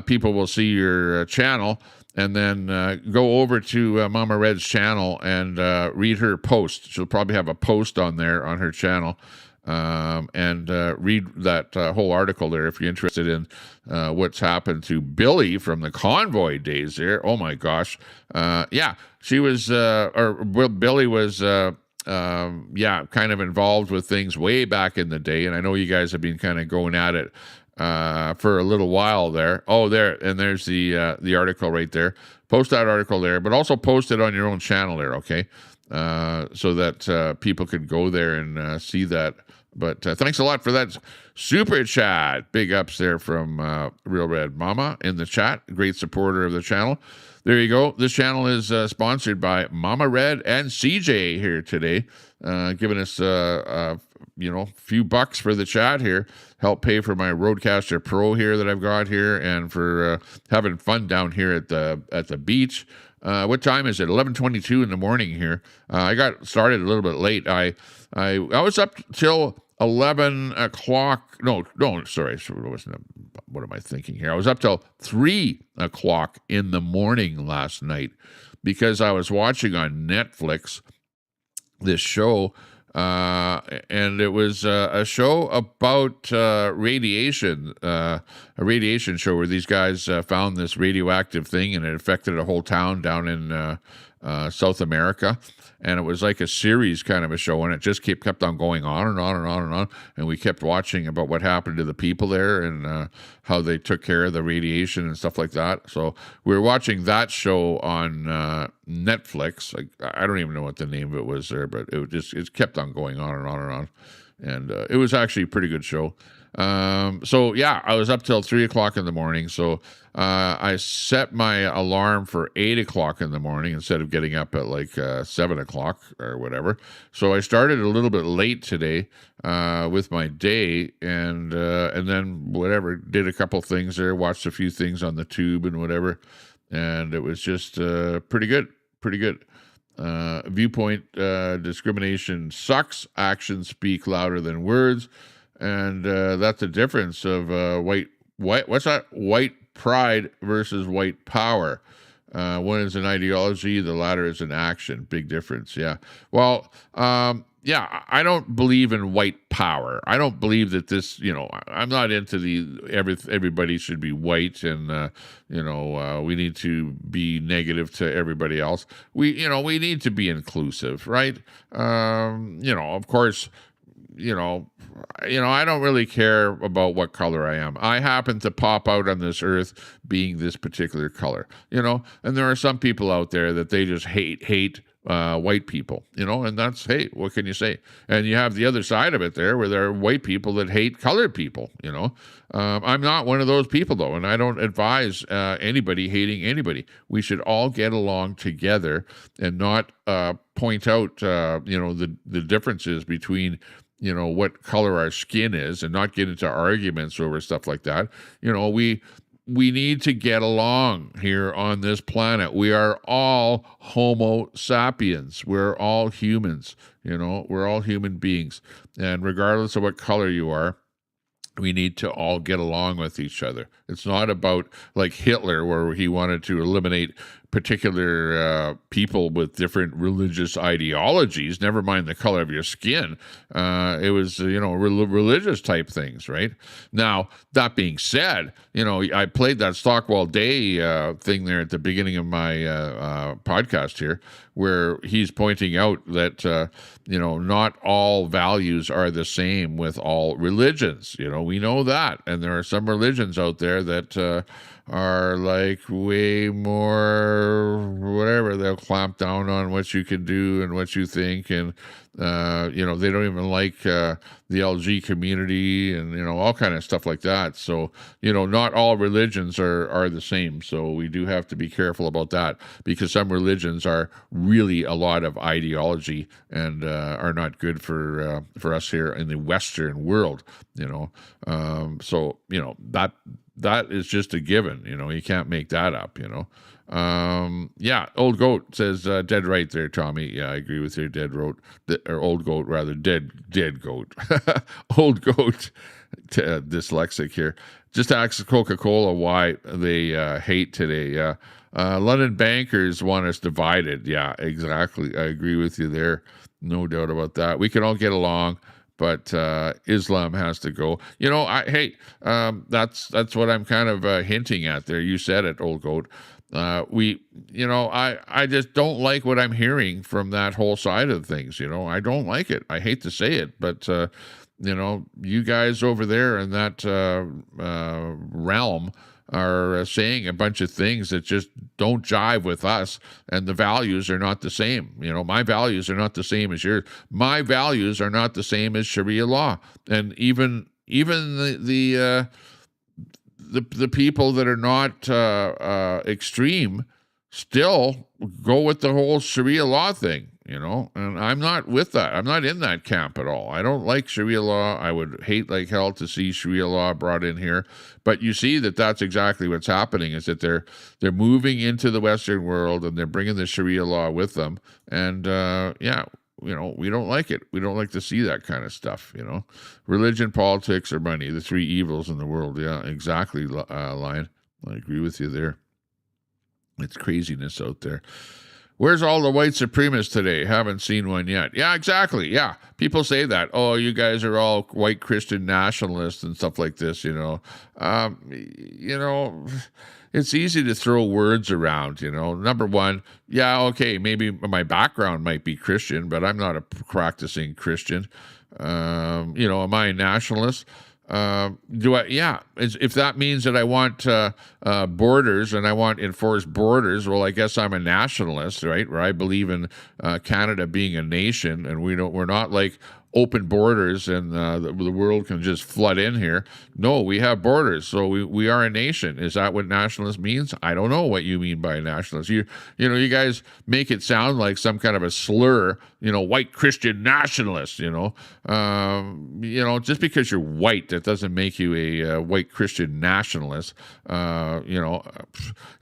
People will see your channel. And then go over to Mama Red's channel and read her post. She'll probably have a post on there on her channel. And read that whole article there if you're interested in what's happened to Billy from the Convoy Days there. Oh, my gosh. She was, Billy was, kind of involved with things way back in the day. And I know you guys have been kind of going at it for a little while there. Oh, there's the article right there. Post that article there, but also post it on your own channel there, okay? So that people can go there and see that. But thanks a lot for that super chat. Big ups there from Real Red Mama in the chat. Great supporter of the channel. There you go. This channel is sponsored by Mama Red and CJ here today, giving us few bucks for the chat here. Help pay for my Rodecaster Pro here that I've got here, and for having fun down here at the beach. What time is it? 11:22 in the morning here. I got started a little bit late. I was up till 11 o'clock. No, sorry. What am I thinking here? I was up till 3 o'clock in the morning last night because I was watching on Netflix this show, and it was a show about radiation, a radiation show where these guys found this radioactive thing and it affected a whole town down in South America. And it was like a series kind of a show, and it just kept on going on and on and on and on. And we kept watching about what happened to the people there and how they took care of the radiation and stuff like that. So we were watching that show on Netflix. I don't even know what the name of it was there, but it kept on going on and on and on. And it was actually a pretty good show. I was up till 3 o'clock in the morning. So I set my alarm for 8 o'clock in the morning instead of getting up at 7 o'clock or whatever. So I started a little bit late today with my day, and then whatever, did a couple things there, watched a few things on the tube and whatever, and it was just pretty good. Viewpoint discrimination sucks. Actions speak louder than words. And that's the difference of what's that? White pride versus white power. One is an ideology, the latter is an action. Big difference, yeah. Well, I don't believe in white power. I don't believe that this, I'm not into everybody should be white and, we need to be negative to everybody else. We need to be inclusive, right? Of course, I don't really care about what color I am. I happen to pop out on this earth being this particular color, and there are some people out there that they just hate white people, and that's, hey, what can you say? And you have the other side of it there where there are white people that hate colored people, I'm not one of those people, though, and I don't advise anybody hating anybody. We should all get along together and not point out, the differences between, what color our skin is, and not get into arguments over stuff like that. We need to get along here on this planet. We are all Homo sapiens. We're all humans, we're all human beings. And regardless of what color you are, we need to all get along with each other. It's not about like Hitler, where he wanted to eliminate particular people with different religious ideologies, never mind the color of your skin. It was, religious type things, right? Now, that being said, I played that Stockwell Day thing there at the beginning of my podcast here, where he's pointing out that, not all values are the same with all religions. We know that. And there are some religions out there that are like way more whatever. They'll clamp down on what you can do and what you think, and they don't even like the LG community, and all kind of stuff like that. So not all religions are the same. So we do have to be careful about that, because some religions are really a lot of ideology and are not good for us here in the Western world. So that is just a given. You can't make that up. Old Goat says, dead right there, Tommy. Yeah, I agree with you. Dead wrote, or Old Goat rather, dead goat. Old Goat, dyslexic here. Just ask Coca-Cola why they hate today. London bankers want us divided. Yeah, exactly. I agree with you there. No doubt about that. We can all get along, but Islam has to go. That's what I'm kind of hinting at there. You said it, Old Goat. I just don't like what I'm hearing from that whole side of things. I don't like it. I hate to say it, but you guys over there in that realm are saying a bunch of things that just don't jive with us, and the values are not the same. My values are not the same as yours. My values are not the same as Sharia law, and even the people that are not extreme still go with the whole Sharia law thing, and I'm not with that. I'm not in that camp at all. I don't like Sharia law. I would hate like hell to see Sharia law brought in here. But you see that's exactly what's happening, is that they're moving into the Western world, and they're bringing the Sharia law with them. And we don't like it. We don't like to see that kind of stuff. Religion, politics, or money, the three evils in the world. Yeah, exactly, Lion. I agree with you there. It's craziness out there. Where's all the white supremacists today? Haven't seen one yet. Yeah, exactly. Yeah, people say that. Oh, you guys are all white Christian nationalists and stuff like this. It's easy to throw words around. Number one, yeah, okay, maybe my background might be Christian, but I'm not a practicing Christian. Am I a nationalist? If that means that I want borders and I want enforced borders, well, I guess I'm a nationalist, right? Where I believe in Canada being a nation, and we're not like open borders and the world can just flood in here. No, we have borders, so we are a nation. Is that what nationalist means? I don't know what you mean by a nationalist. You guys make it sound like some kind of a slur. White Christian nationalist. Just because you're white, that doesn't make you a white Christian nationalist.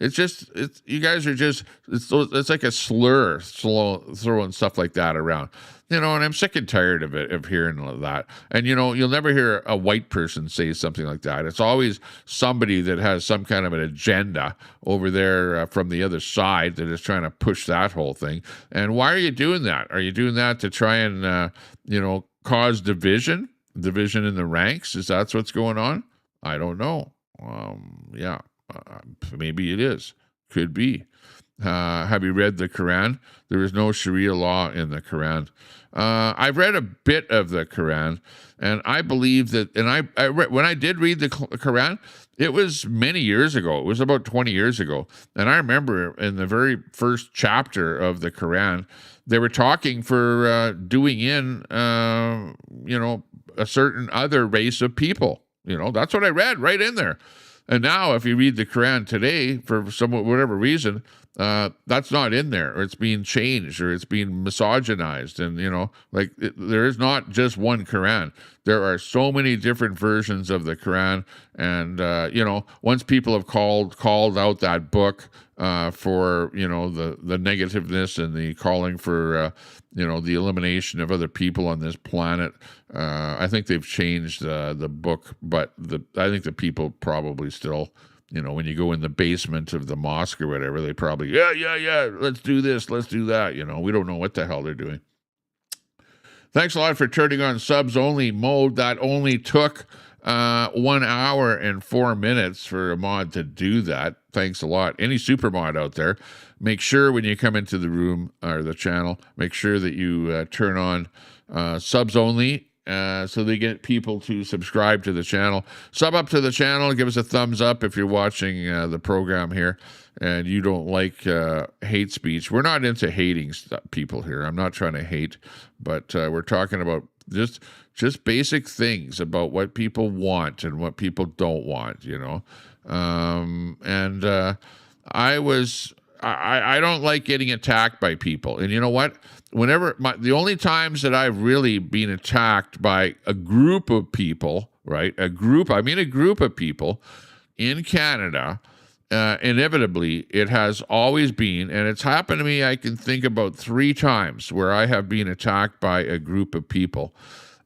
It's you guys are just it's like a slur, throwing stuff like that around. And I'm sick and tired of hearing that. And, you'll never hear a white person say something like that. It's always somebody that has some kind of an agenda over there from the other side that is trying to push that whole thing. And why are you doing that? Are you doing that to try and, cause division in the ranks? Is that what's going on? I don't know. Maybe it is. Could be. Have you read the Quran? There is no Sharia law in the Quran. I've read a bit of the Quran, and I believe that, and I read, when I did read the Quran, it was many years ago. It was about 20 years ago. And I remember in the very first chapter of the Quran, they were talking for doing in, a certain other race of people. That's what I read right in there. And now if you read the Quran today, for whatever reason, that's not in there, or it's being changed, or it's being misogynized. And, there is not just one Quran. There are so many different versions of the Quran. And, once people have called out that book for, the negativeness and the calling for, the elimination of other people on this planet, I think they've changed the book. But I think the people probably still, when you go in the basement of the mosque or whatever, they probably, yeah, let's do this, let's do that. We don't know what the hell they're doing. Thanks a lot for turning on subs only mode. That only took 1 hour and 4 minutes for a mod to do that. Thanks a lot. Any super mod out there, make sure when you come into the room or the channel, make sure that you turn on subs only, so they get people to subscribe to the channel. Sub up to the channel. Give us a thumbs up if you're watching the program here and you don't like hate speech. We're not into hating people here. I'm not trying to hate, but we're talking about just basic things about what people want and what people don't want, I don't like getting attacked by people. And you know what? The only times that I've really been attacked by a group of people, right? A group of people in Canada, inevitably, it has always been, and it's happened to me, I can think about 3 times where I have been attacked by a group of people.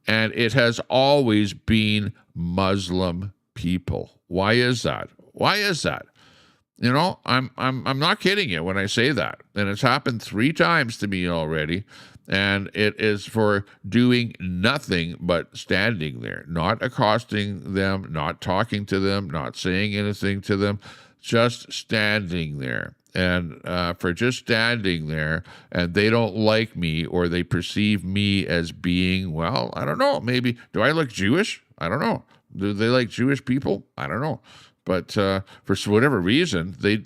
And it has always been Muslim people. Why is that? I'm not kidding you when I say that. And it's happened 3 times to me already. And it is for doing nothing but standing there, not accosting them, not talking to them, not saying anything to them, just standing there. And for just standing there, and they don't like me, or they perceive me as being, well, I don't know, maybe, do I look Jewish? I don't know. Do they like Jewish people? I don't know. But for whatever reason, they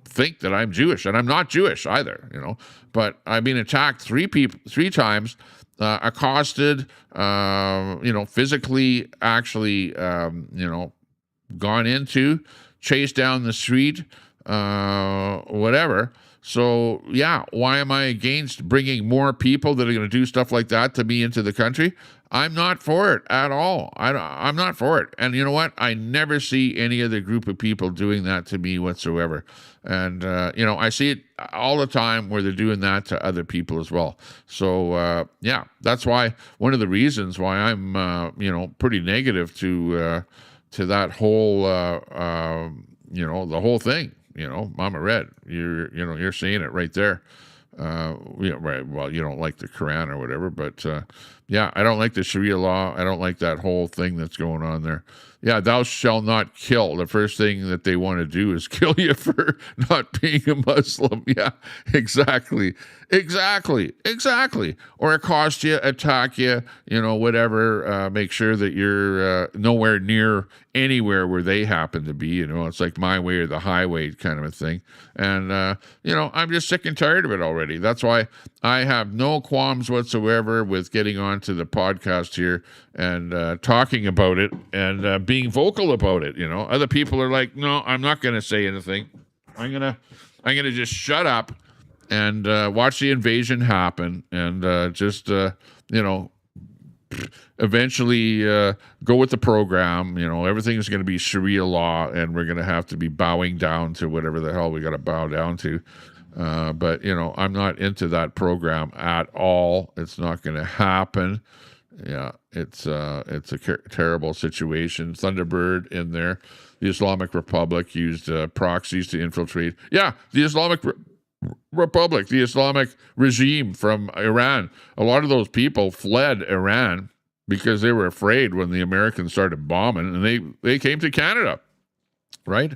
think that I'm Jewish, and I'm not Jewish either, But I've been attacked 3 times, accosted, physically, actually, gone into, chased down the street, whatever. So yeah, why am I against bringing more people that are going to do stuff like that to me into the country? I'm not for it at all. I'm not for it. And you know what? I never see any other group of people doing that to me whatsoever. And, I see it all the time where they're doing that to other people as well. So, yeah, that's why one of the reasons why I'm, pretty negative to that whole, the whole thing. Mama Red, you're seeing it right there. Right. Well, you don't like the Quran or whatever, but yeah, I don't like the Sharia law. I don't like that whole thing that's going on there. Yeah, thou shalt not kill. The first thing that they want to do is kill you for not being a Muslim. Yeah, exactly. Or accost you, attack you, whatever. Make sure that you're nowhere near anywhere where they happen to be. It's like my way or the highway kind of a thing. And, I'm just sick and tired of it already. That's why I have no qualms whatsoever with getting onto the podcast here and talking about it and being vocal about it. Other people are like, no, I'm not going to say anything. I'm gonna just shut up and watch the invasion happen and just eventually go with the program. Everything's going to be Sharia law, and we're going to have to be bowing down to whatever the hell we got to bow down to. But I'm not into that program at all. It's not going to happen. Yeah, it's a terrible situation. Thunderbird in there. The Islamic Republic used proxies to infiltrate. Yeah, the Islamic Republic, the Islamic regime from Iran. A lot of those people fled Iran because they were afraid when the Americans started bombing, and they came to Canada, right?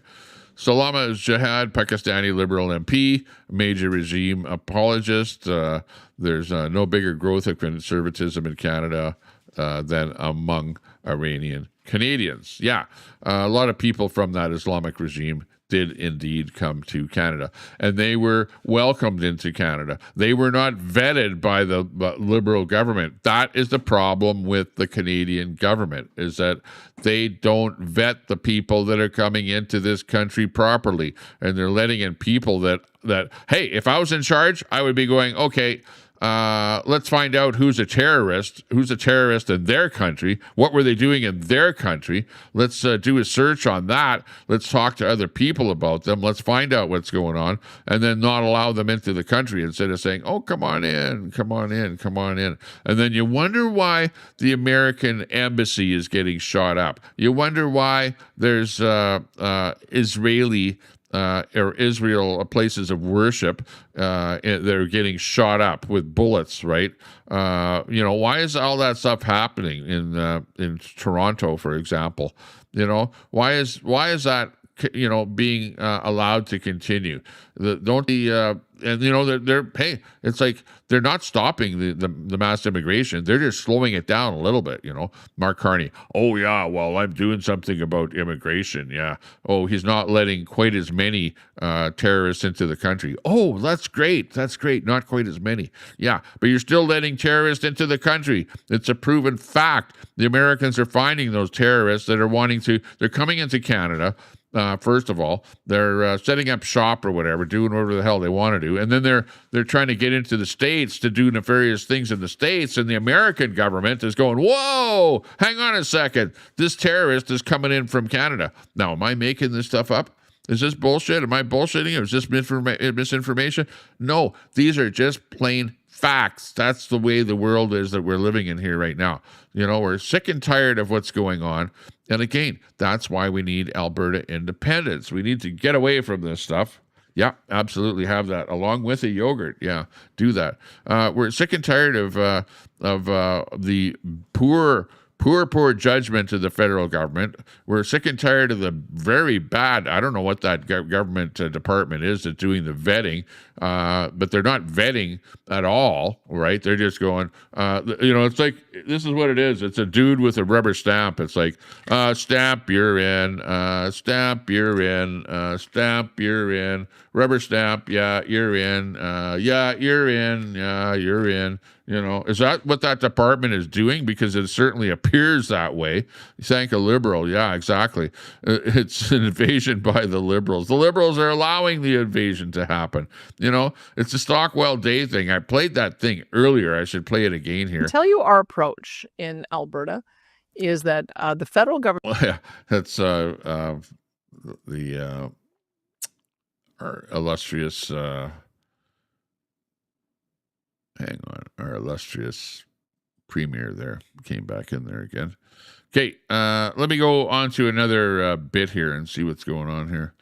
Salama Jihad, Pakistani Liberal MP, major regime apologist. There's no bigger growth of conservatism in Canada than among Iranian Canadians. Yeah, a lot of people from that Islamic regime did indeed come to Canada, and they were welcomed into Canada. They were not vetted by the Liberal government. That is the problem with the Canadian government, is that they don't vet the people that are coming into this country properly, and they're letting in people that hey, if I was in charge, I would be going, okay, let's find out who's a terrorist in their country. What were they doing in their country? Let's do a search on that. Let's talk to other people about them. Let's find out what's going on, and then not allow them into the country instead of saying, oh, come on in. And then you wonder why the American embassy is getting shot up. You wonder why there's Israel places of worship that are getting shot up with bullets, right? Why is all that stuff happening in Toronto, for example? Why is that being allowed to continue? It's like they're not stopping the mass immigration. They're just slowing it down a little bit, Mark Carney, oh yeah, well, I'm doing something about immigration. Yeah. Oh, he's not letting quite as many terrorists into the country. Oh, that's great. Not quite as many. Yeah, but you're still letting terrorists into the country. It's a proven fact. The Americans are finding those terrorists that are they're coming into Canada. First of all, they're setting up shop or whatever, doing whatever the hell they want to do, and then they're trying to get into the States to do nefarious things in the States, and the American government is going, whoa, hang on a second, this terrorist is coming in from Canada. Now, am I making this stuff up? Is this bullshit? Am I bullshitting? Or is this misinformation? No, these are just plain facts. That's the way the world is that we're living in here right now. We're sick and tired of what's going on. And again, that's why we need Alberta independence. We need to get away from this stuff. Yeah, absolutely have that. Along with a yogurt. Yeah, do that. We're sick and tired of the poor judgment of the federal government. We're sick and tired of the very bad, I don't know what that government department is that's doing the vetting, but they're not vetting at all, right? They're just going, it's like, this is what it is. It's a dude with a rubber stamp. It's like, stamp, you're in, stamp, you're in, stamp, you're in, rubber stamp, yeah, you're in, yeah, you're in, yeah, you're in. Is that what that department is doing? Because it certainly appears that way. Thank a Liberal. Yeah, exactly. It's an invasion by the Liberals. The Liberals are allowing the invasion to happen. It's a Stockwell Day thing. I played that thing earlier. I should play it again here. I'll tell you our approach in Alberta is that the federal government... Well, yeah, that's our illustrious... hang on, our illustrious premier there came back in there again. Okay, let me go on to another bit here and see what's going on here.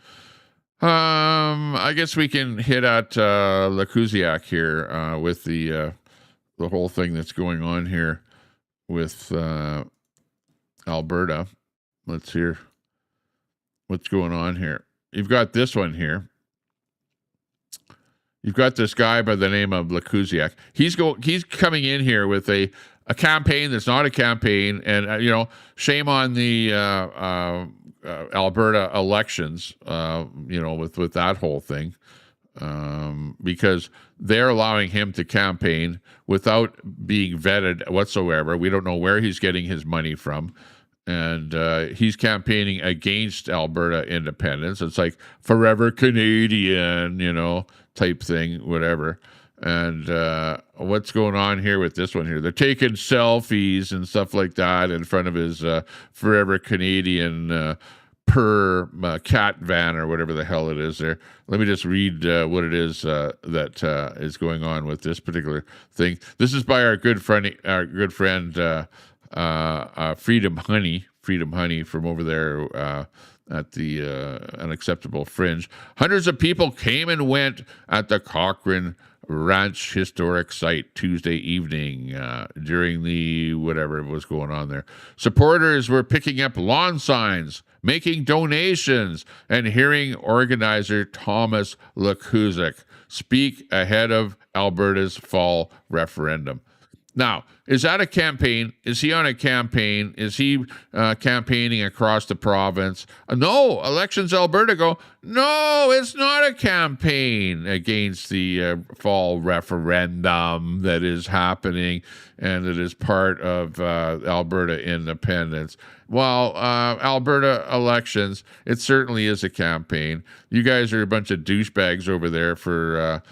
I guess we can hit at Lakuziak here with the whole thing that's going on here with Alberta. Let's hear what's going on here. You've got this one here. You've got this guy by the name of Lakuziak. He's coming in here with a campaign that's not a campaign, and shame on the Alberta elections, with that whole thing, because they're allowing him to campaign without being vetted whatsoever. We don't know where he's getting his money from. And he's campaigning against Alberta independence. It's like forever Canadian, type thing, whatever. And what's going on here with this one here? They're taking selfies and stuff like that in front of his forever Canadian cat van or whatever the hell it is there. Let me just read what it is that is going on with this particular thing. This is by our good friend Freedom Honey. Freedom Honey from over there at the Unacceptable Fringe. Hundreds of people came and went at the Cochrane Ranch Historic Site Tuesday evening during the whatever was going on there. Supporters were picking up lawn signs, making donations, and hearing organizer Thomas Lakuzik speak ahead of Alberta's fall referendum. Now, is that a campaign? Is he on a campaign? Is he campaigning across the province? No, Elections Alberta go, no, it's not a campaign against the fall referendum that is happening and that is part of Alberta independence. Well, Alberta elections, it certainly is a campaign. You guys are a bunch of douchebags over there for,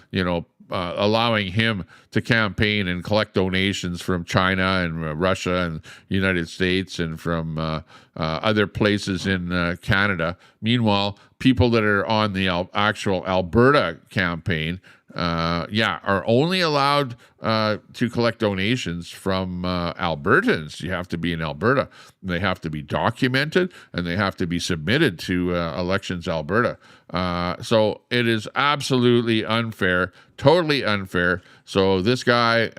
allowing him to campaign and collect donations from China and Russia and United States and from other places in Canada. Meanwhile, people that are on the actual Alberta campaign, are only allowed to collect donations from Albertans. You have to be in Alberta. They have to be documented, and they have to be submitted to Elections Alberta. So it is absolutely unfair, totally unfair. So this guy,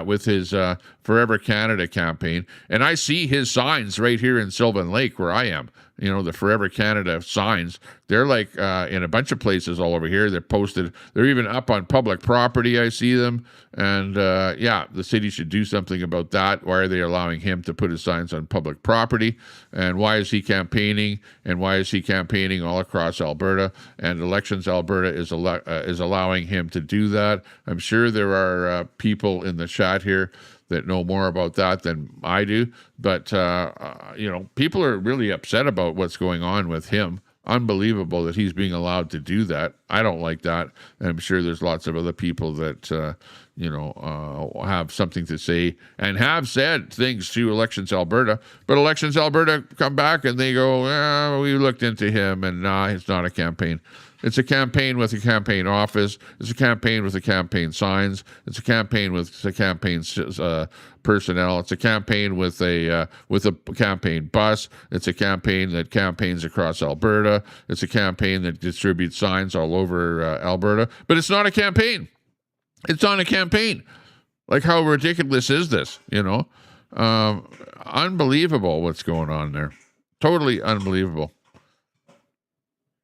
with his Forever Canada campaign, and I see his signs right here in Sylvan Lake where I am. The Forever Canada signs, they're like in a bunch of places all over here. They're posted. They're even up on public property. I see them. And the city should do something about that. Why are they allowing him to put his signs on public property? And why is he campaigning? And why is he campaigning all across Alberta? And Elections Alberta is allowing him to do that. I'm sure there are people in the chat here that know more about that than I do. But, people are really upset about what's going on with him. Unbelievable that he's being allowed to do that. I don't like that. And I'm sure there's lots of other people that, have something to say and have said things to Elections Alberta. But Elections Alberta come back and they go, we looked into him and it's not a campaign. It's a campaign with a campaign office. It's a campaign with the campaign signs. It's a campaign with the campaign personnel. It's a campaign with a campaign bus. It's a campaign that campaigns across Alberta. It's a campaign that distributes signs all over Alberta. But it's not a campaign. It's not a campaign. Like, how ridiculous is this? Unbelievable what's going on there. Totally unbelievable.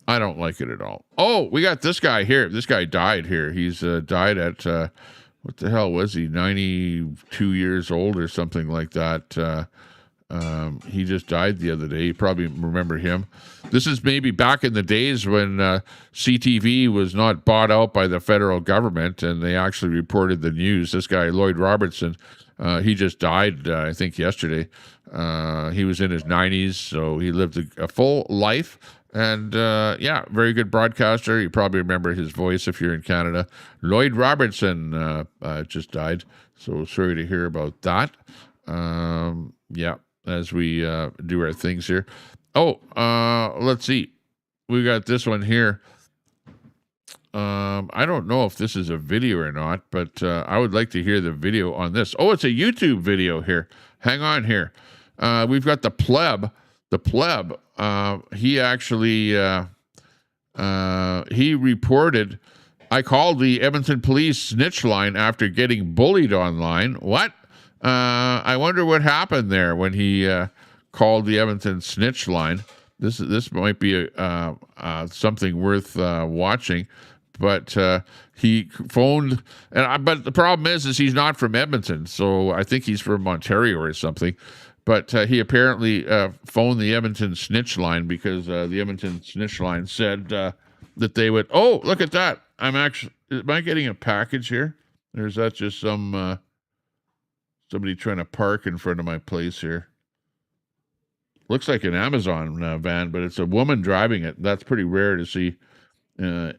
I don't like it at all. Oh, we got this guy here. This guy died here. He's died at, what the hell was he? 92 years old or something like that. He just died the other day. You probably remember him. This is maybe back in the days when CTV was not bought out by the federal government and they actually reported the news. This guy, Lloyd Robertson, he just died, I think, yesterday. He was in his 90s, so he lived a full life. And, very good broadcaster. You probably remember his voice if you're in Canada. Lloyd Robertson just died, so sorry to hear about that. As we do our things here. Let's see. We got this one here. I don't know if this is a video or not, but I would like to hear the video on this. Oh, it's a YouTube video here. Hang on here. We've got the pleb. The pleb, he actually, he reported, I called the Edmonton police snitch line after getting bullied online. What? I wonder what happened there when he called the Edmonton snitch line. This might be something worth watching. But he phoned, but the problem is he's not from Edmonton, so I think he's from Ontario or something. But he apparently phoned the Edmonton snitch line because the Edmonton snitch line said that they would. Oh, look at that! Am I getting a package here? Or is that just somebody trying to park in front of my place here? Looks like an Amazon van, but it's a woman driving it. That's pretty rare to see. But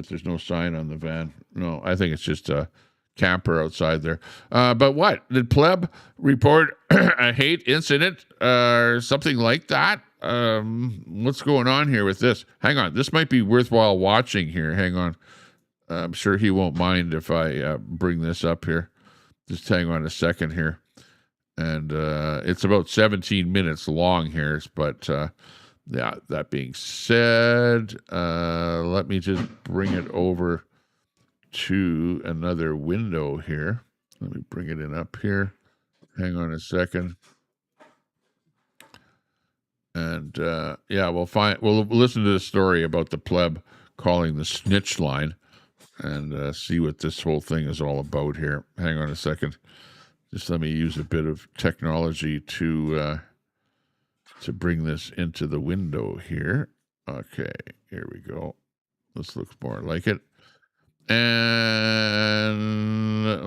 there's no sign on the van. No, I think it's just a camper outside there. But what? Did Pleb report a hate incident or something like that? What's going on here with this? Hang on. This might be worthwhile watching here. Hang on. I'm sure he won't mind if I bring this up here. Just hang on a second here. And it's about 17 minutes long here. But yeah, that being said, let me just bring it over to another window here. Let me bring it in up here. Hang on a second. And yeah, we'll listen to the story about the pleb calling the snitch line and see what this whole thing is all about here. Hang on a second. Just let me use a bit of technology to bring this into the window here. Okay, here we go. This looks more like it. And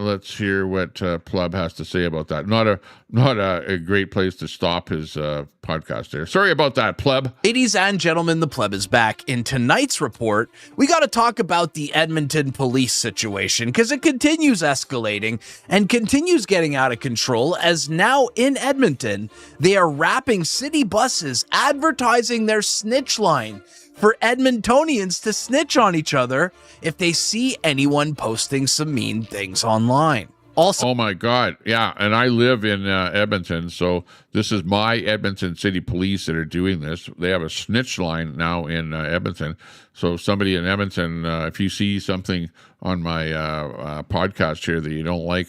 let's hear what Pleb has to say about that. Not a great place to stop his podcast there. Sorry about that, Pleb. Ladies and gentlemen, the Pleb is back. In tonight's report, we got to talk about the Edmonton police situation because it continues escalating and continues getting out of control as now in Edmonton, they are wrapping city buses advertising their snitch line for Edmontonians to snitch on each other if they see anyone posting some mean things online. Also, oh my God, yeah, and I live in Edmonton, so this is my Edmonton City Police that are doing this. They have a snitch line now in Edmonton, so somebody in Edmonton, if you see something on my podcast here that you don't like,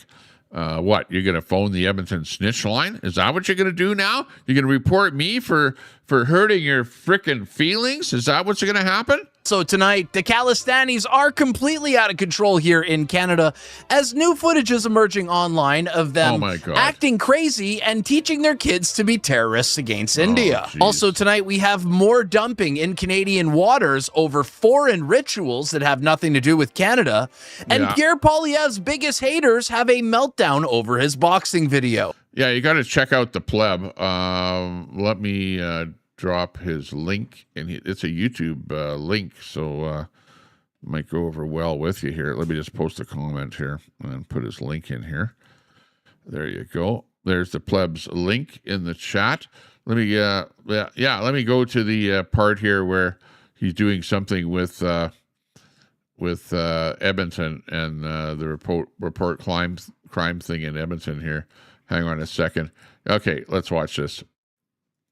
what, you're going to phone the Edmonton snitch line? Is that what you're going to do now? You're going to report me for hurting your frickin' feelings? Is that what's going to happen? So tonight, the Calistanis are completely out of control here in Canada as new footage is emerging online of them acting crazy and teaching their kids to be terrorists against India. Also tonight, we have more dumping in Canadian waters over foreign rituals that have nothing to do with Canada. And Pierre Poilievre's biggest haters have a meltdown over his boxing video. Yeah, you got to check out the Pleb. Let me drop his link, and it's a YouTube link, so might go over well with you here. Let me just post a comment here and put his link in here. There you go. There's the Pleb's link in the chat. Let me let me go to the part here where he's doing something with Edmonton and the report crime thing in Edmonton here. Hang on a second. Okay, let's watch this.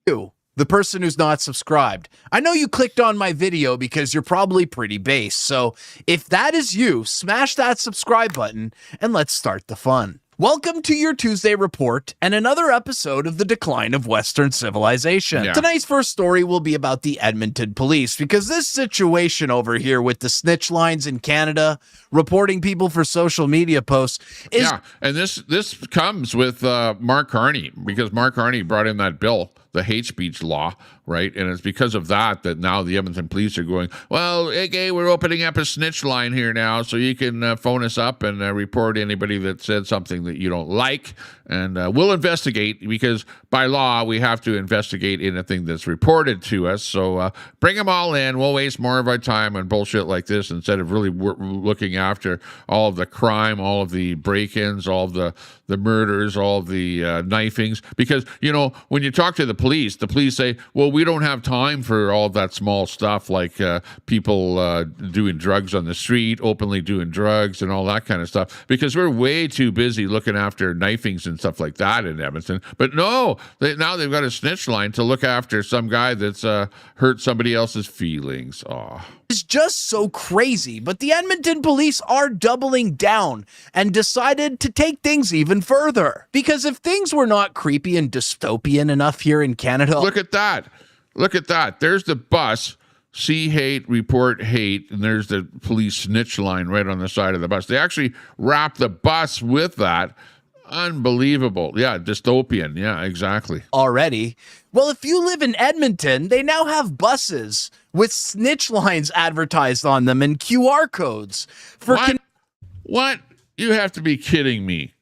The person who's not subscribed. I know you clicked on my video because you're probably pretty base. So if that is you, smash that subscribe button and let's start the fun. Welcome to your Tuesday report and another episode of the decline of Western civilization. Yeah. Tonight's first story will be about the Edmonton police because this situation over here with the snitch lines in Canada, reporting people for social media posts is... Yeah, and this comes with Mark Carney because Mark Carney brought in that bill, the hate speech law, right? And it's because of that now the Edmonton police are going, well, okay, we're opening up a snitch line here now, so you can phone us up and report anybody that said something that you don't like, and we'll investigate because by law we have to investigate anything that's reported to us. So bring them all in. We'll waste more of our time on bullshit like this instead of really looking after all of the crime, all of the break-ins, all of the murders, all of the knifings. Because, you know, when you talk to the police say, well, we don't have time for all that small stuff like people doing drugs on the street, openly doing drugs and all that kind of stuff, because we're way too busy looking after knifings and stuff like that in Edmonton. But no, now they've got a snitch line to look after some guy that's hurt somebody else's feelings. Oh. It's just so crazy, but the Edmonton police are doubling down and decided to take things even further. Because if things were not creepy and dystopian enough here in Canada... Look at that. Look at that. There's the bus. See hate, report hate, and there's the police snitch line right on the side of the bus. They actually wrap the bus with that. Unbelievable. Yeah, dystopian. Yeah, exactly. Already. Well, if you live in Edmonton, they now have buses with snitch lines advertised on them and QR codes. For what? You have to be kidding me.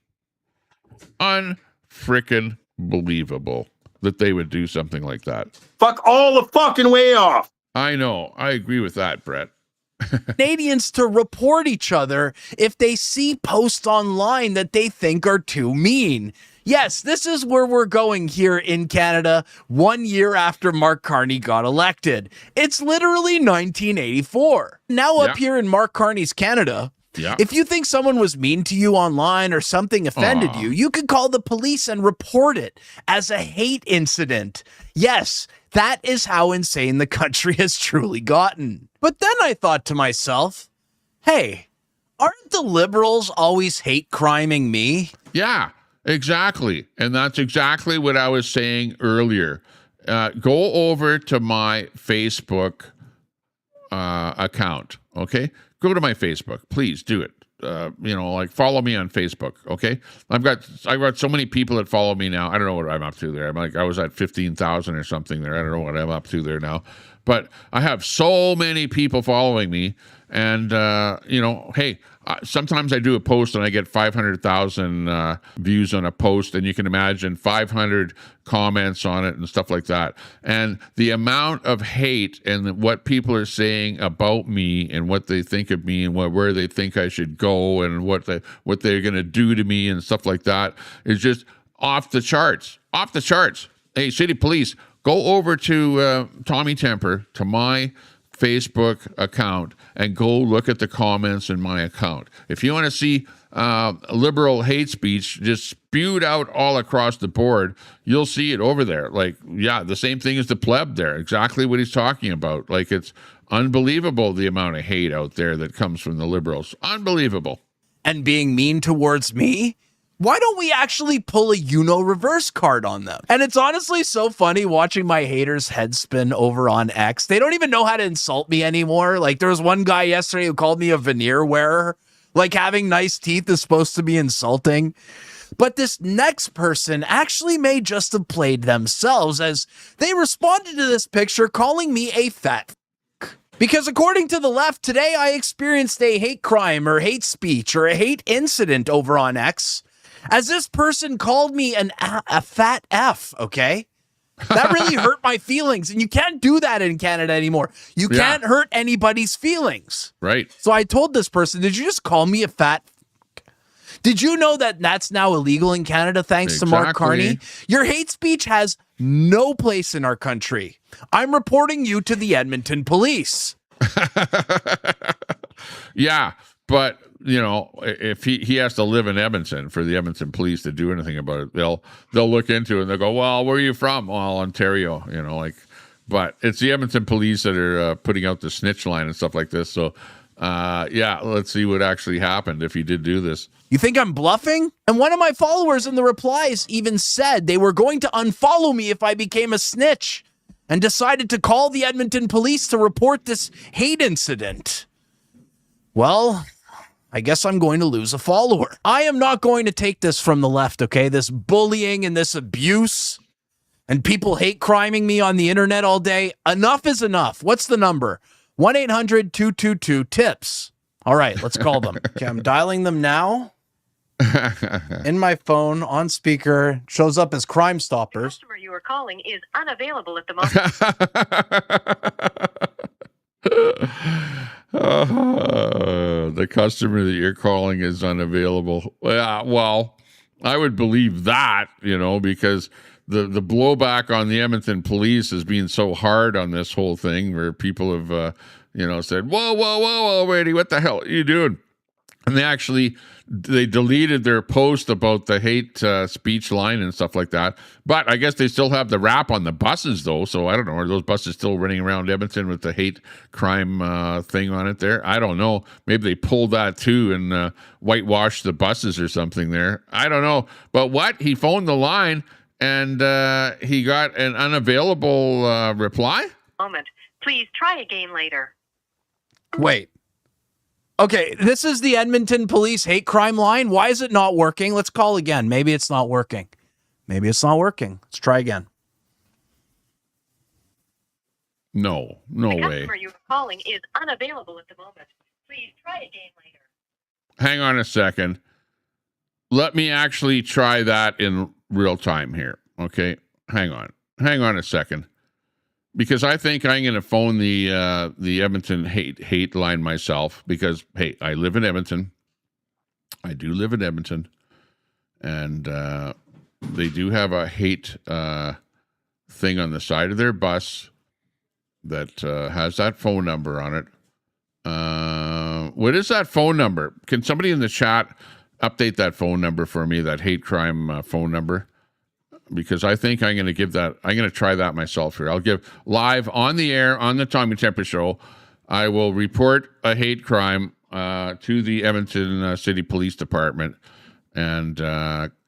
Unfrickin' believable that they would do something like that. Fuck all the fucking way off. I know. I agree with that, Brett. Canadians to report each other if they see posts online that they think are too mean. Yes, this is where we're going here in Canada 1 year after Mark Carney got elected. It's literally 1984. Now up here in Mark Carney's Canada, Yeah. If you think someone was mean to you online or something offended you, you could call the police and report it as a hate incident. Yes, that is how insane the country has truly gotten. But then I thought to myself, hey, aren't the liberals always hate criming me? Yeah, exactly. And that's exactly what I was saying earlier. Go over to my Facebook account, okay? Go to my Facebook. Please do it. Like follow me on Facebook, okay? I've got so many people that follow me now. I don't know what I'm up to there. I was at 15,000 or something there. I don't know what I'm up to there now. But I have so many people following me. And, hey, sometimes I do a post and I get 500,000 views on a post, and you can imagine 500 comments on it and stuff like that. And the amount of hate and what people are saying about me and what they think of me and where they think I should go and what they're going to do to me and stuff like that is just off the charts. Off the charts. Hey, city police, go over to Tommy Temper, to my Facebook account, and go look at the comments in my account. If you want to see liberal hate speech just spewed out all across the board, you'll see it over there. Like, yeah, the same thing as the pleb there. Exactly what he's talking about. Like, it's unbelievable the amount of hate out there that comes from the liberals. Unbelievable. And being mean towards me? Why don't we actually pull a reverse card on them? And it's honestly so funny watching my haters head spin over on X. They don't even know how to insult me anymore. Like, there was one guy yesterday who called me a veneer wearer. Like, having nice teeth is supposed to be insulting. But this next person actually may just have played themselves, as they responded to this picture calling me a fat f***. Because according to the left, today I experienced a hate crime or hate speech or a hate incident over on X, as this person called me a fat F, okay? That really hurt my feelings, and you can't do that in Canada anymore. You can't hurt anybody's feelings. Right. So I told this person, did you just call me a fat f***? Did you know that that's now illegal in Canada thanks to Mark Carney? Your hate speech has no place in our country. I'm reporting you to the Edmonton police. Yeah, but if he has to live in Edmonton for the Edmonton police to do anything about it, they'll look into it and they'll go, well, where are you from? Well, Ontario, but it's the Edmonton police that are putting out the snitch line and stuff like this. So, let's see what actually happened if he did do this. You think I'm bluffing? And one of my followers in the replies even said they were going to unfollow me if I became a snitch, and decided to call the Edmonton police to report this hate incident. Well, I guess I'm going to lose a follower. I am not going to take this from the left, okay? This bullying and this abuse and people hate criming me on the internet all day. Enough is enough. What's the number? 1-800-222-TIPS. All right, let's call them. Okay, I'm dialing them now. In my phone, on speaker, shows up as Crime Stoppers. The customer you are calling is unavailable at the moment. The customer that you're calling is unavailable. Well, I would believe that, because the blowback on the Edmonton police has been so hard on this whole thing, where people have, said, whoa, Brady, what the hell are you doing? And they deleted their post about the hate speech line and stuff like that. But I guess they still have the wrap on the buses, though. So I don't know. Are those buses still running around Edmonton with the hate crime thing on it there? I don't know. Maybe they pulled that too and whitewashed the buses or something there. I don't know. But what? He phoned the line and he got an unavailable reply? Moment. Please try again later. Wait. Okay, this is the Edmonton police hate crime line. Why is it not working? Let's call again. Maybe it's not working. Let's try again. No the way. The customer you're calling is unavailable at the moment. Please try again later. Hang on a second. Let me actually try that in real time here. Okay, hang on a second. Because I think I'm going to phone the Edmonton hate line myself, because, hey, I live in Edmonton. I do live in Edmonton. And they do have a hate thing on the side of their bus that has that phone number on it. What is that phone number? Can somebody in the chat update that phone number for me, that hate crime phone number? Because I think I'm going to give that, I'm going to try that myself here. I'll give live on the air on the Tommy Temper Show. I will report a hate crime to the Edmonton City Police Department and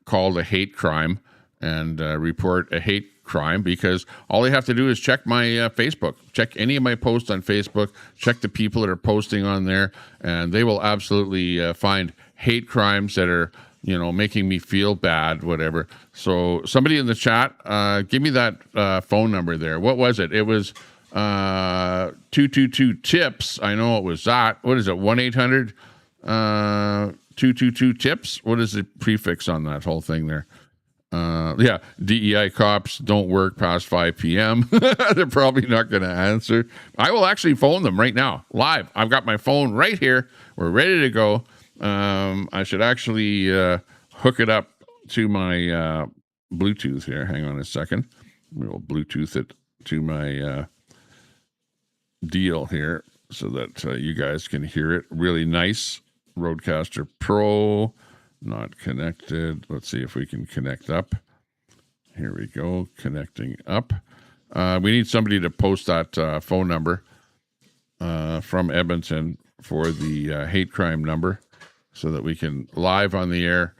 call the hate crime and report a hate crime, because all they have to do is check my Facebook, check any of my posts on Facebook, check the people that are posting on there, and they will absolutely find hate crimes that are, you know, making me feel bad, whatever. So somebody in the chat, give me that phone number there. What was it? It was 222-TIPS. I know it was that. What is it? 1-800-222-TIPS? What is the prefix on that whole thing there? Yeah, DEI cops don't work past 5 p.m. They're probably not going to answer. I will actually phone them right now, live. I've got my phone right here. We're ready to go. I should actually hook it up to my Bluetooth here. Hang on a second. We'll Bluetooth it to my deal here so that you guys can hear it really nice. Roadcaster Pro. Not connected. Let's see if we can connect up. Here we go. Connecting up. We need somebody to post that phone number from Edmonton for the hate crime number so that we can live on the air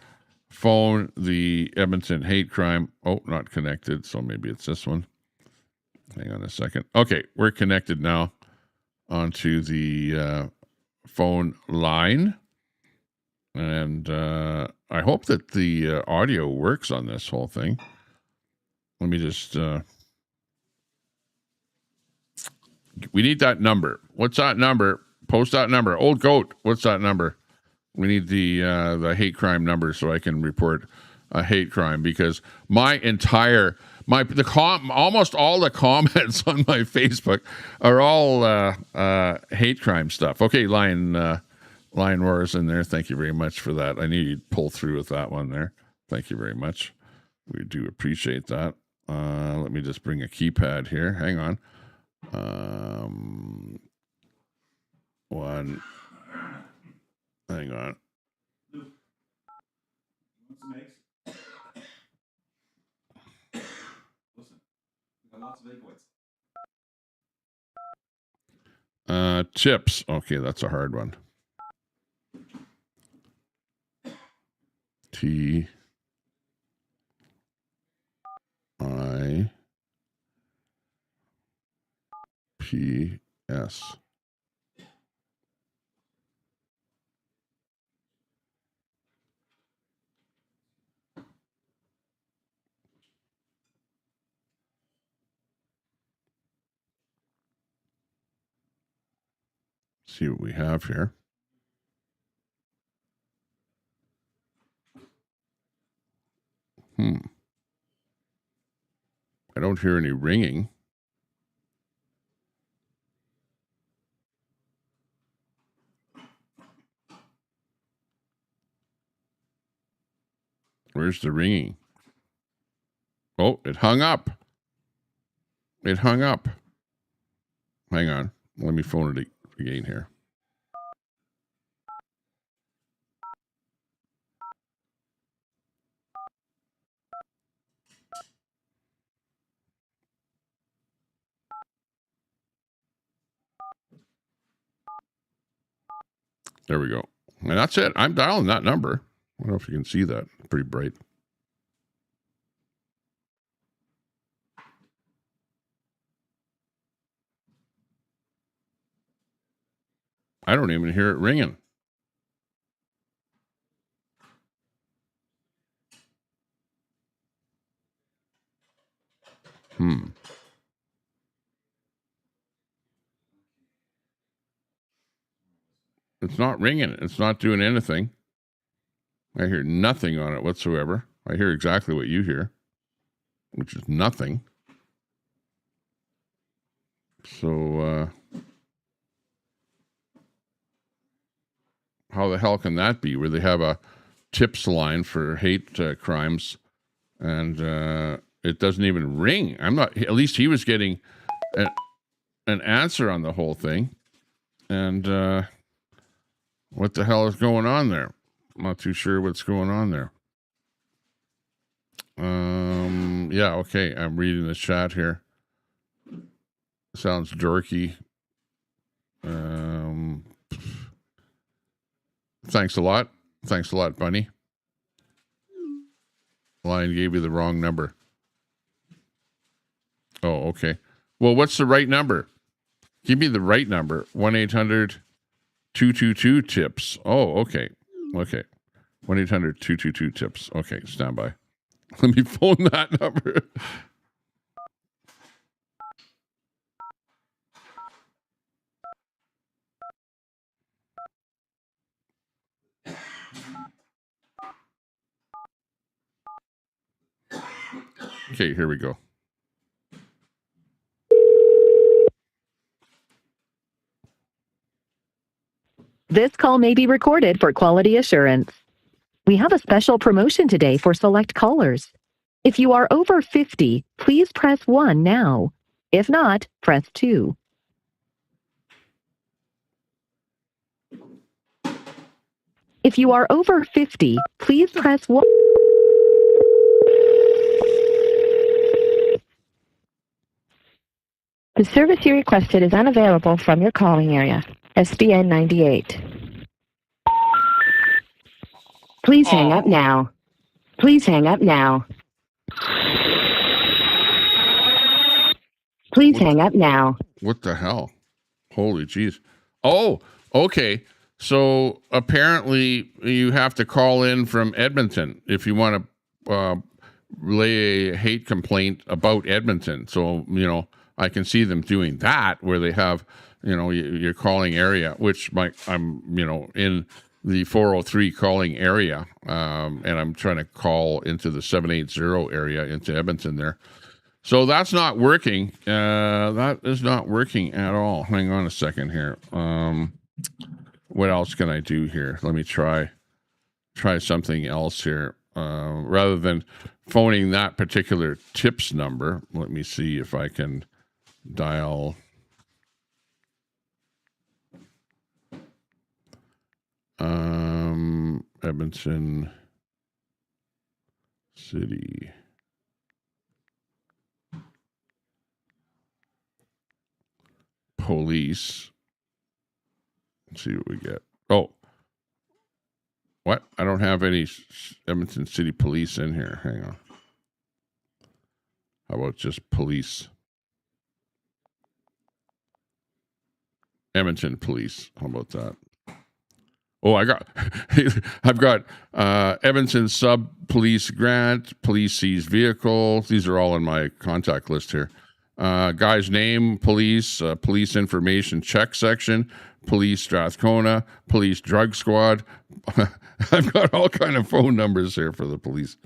phone the Edmonton hate crime. Oh, not connected. So maybe it's this one. Hang on a second. Okay, we're connected now onto the phone line. And I hope that the audio works on this whole thing. Let me just... we need that number. What's that number? Post that number. Old Goat, what's that number? We need the hate crime number so I can report a hate crime, because my entire... almost all the comments on my Facebook are all hate crime stuff. Okay, Lion Roars in there. Thank you very much for that. I knew you'd pull through with that one there. Thank you very much. We do appreciate that. Let me just bring a keypad here. Hang on. One. Hang on. Chips. Okay, that's a hard one. TIPS. See what we have here. I don't hear any ringing. Where's the ringing? Oh, it hung up. It hung up. Hang on. Let me phone it again here. There we go. And that's it. I'm dialing that number. I don't know if you can see that. Pretty bright. I don't even hear it ringing. It's not ringing. It's not doing anything. I hear nothing on it whatsoever. I hear exactly what you hear, which is nothing. So, how the hell can that be, where they have a tips line for hate crimes and it doesn't even ring? I'm not, at least he was getting an answer on the whole thing. And What the hell is going on there? I'm not too sure what's going on there. Yeah, okay. I'm reading the chat here. Sounds dorky. Thanks a lot. Thanks a lot, Bunny. Lion gave you the wrong number. Oh, okay. Well, what's the right number? Give me the right number. 1-800-222-TIPS. Oh, okay. Okay. 1-800-222-TIPS. Okay, stand by. Let me phone that number. Okay, here we go. This call may be recorded for quality assurance. We have a special promotion today for select callers. If you are over 50, please press 1 now. If not, press 2. If you are over 50, please press 1. The service you requested is unavailable from your calling area. SBN 98. Please hang up now. Please hang up now. Please hang up now. What the hell? Holy jeez. Oh, okay. So apparently you have to call in from Edmonton if you want to lay a hate complaint about Edmonton. So, you know, I can see them doing that where they have, you know, your calling area, which I'm, you know, in the 403 calling area, and I'm trying to call into the 780 area into Edmonton there. So that's not working. That is not working at all. Hang on a second here. What else can I do here? Let me try something else here. Rather than phoning that particular tips number, let me see if I can dial Edmonton City Police. Let's see what we get. Oh, what? I don't have any Edmonton City Police in here. Hang on. How about just police? Edmonton Police. How about that? Oh, I've got Edmonton Sub Police Grant, Police Seize Vehicle. These are all in my contact list here. Guy's name, police, police information check section, police Strathcona, police drug squad. I've got all kind of phone numbers here for the police.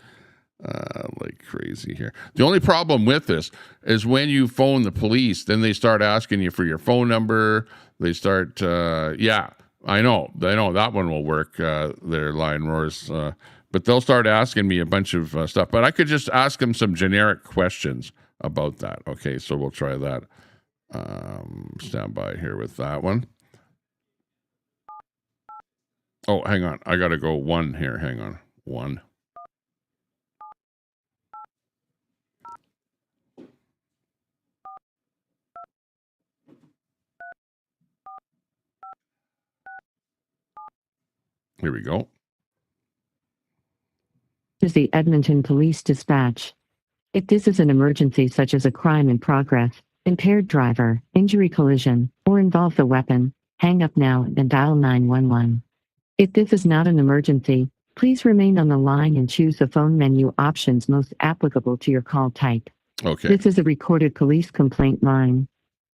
Like crazy here. The only problem with this is when you phone the police, then they start asking you for your phone number. They start, yeah, I know that one will work. Their line roars, but they'll start asking me a bunch of stuff. But I could just ask them some generic questions about that. Okay, so we'll try that. Stand by here with that one. Oh, hang on. I got to go 1 here. Hang on. 1. Here we go. This is the Edmonton Police Dispatch. If this is an emergency such as a crime in progress, impaired driver, injury collision, or involves a weapon, hang up now and dial 911. If this is not an emergency, please remain on the line and choose the phone menu options most applicable to your call type. Okay. This is a recorded police complaint line.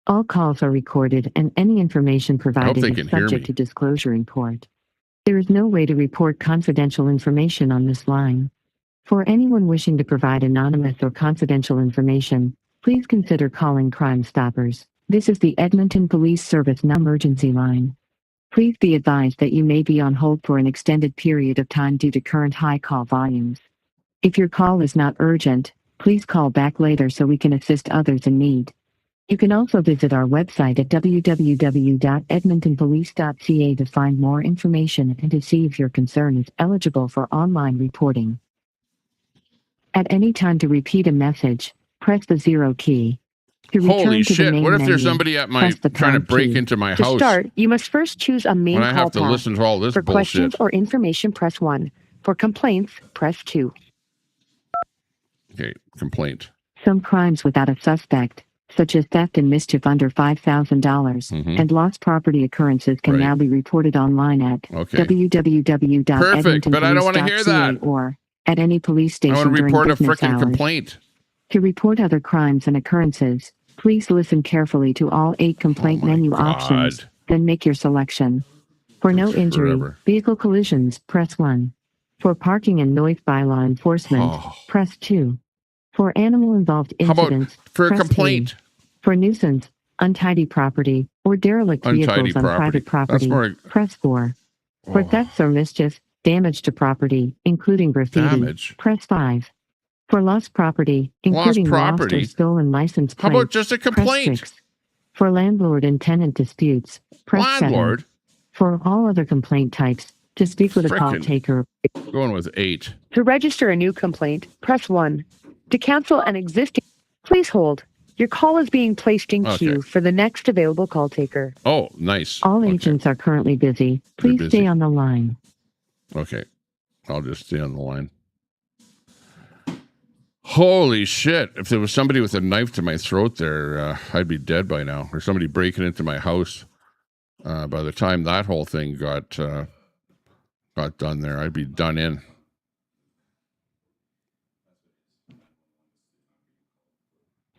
All calls are recorded and any information provided is subject to disclosure in court. There is no way to report confidential information on this line. For anyone wishing to provide anonymous or confidential information, please consider calling Crime Stoppers. This is the Edmonton Police Service emergency line. Please be advised that you may be on hold for an extended period of time due to current high call volumes. If your call is not urgent, please call back later so we can assist others in need. You can also visit our website at www.edmontonpolice.ca to find more information and to see if your concern is eligible for online reporting. At any time to repeat a message, press the 0 key. To return Holy to the shit! main What if menu, there's somebody at my press the trying to pound break key. into my To house? start, you must first choose a main When I call have to path. listen to all this For questions bullshit. or information, press 1. For complaints, press 2. Okay, complaint. Some crimes without a suspect, such as theft and mischief under $5,000, and lost property occurrences can now be reported online at Perfect, but I don't want to hear that. or at any police station I want to during report a business freaking hours. complaint. To report other crimes and occurrences, please listen carefully to all 8 complaint menu options, then make your selection. For no injury, vehicle collisions, press 1. For parking and noise bylaw enforcement, press 2. For animal-involved incidents, for a press complaint? 3. For nuisance, untidy property, or derelict vehicles on private property, press 4. For thefts or mischief, damage to property, including graffiti, press 5. For lost property, including lost or stolen license plates, how about just a complaint? Press 6. For landlord and tenant disputes, press 7. For all other complaint types, to speak with a call taker. Going with 8. To register a new complaint, press 1. To cancel an existing, please hold. Your call is being placed in queue for the next available call taker. Oh, nice. All agents are currently busy. Please stay on the line. Okay. I'll just stay on the line. Holy shit. If there was somebody with a knife to my throat there, I'd be dead by now. Or somebody breaking into my house. By the time that whole thing got done there, I'd be done in.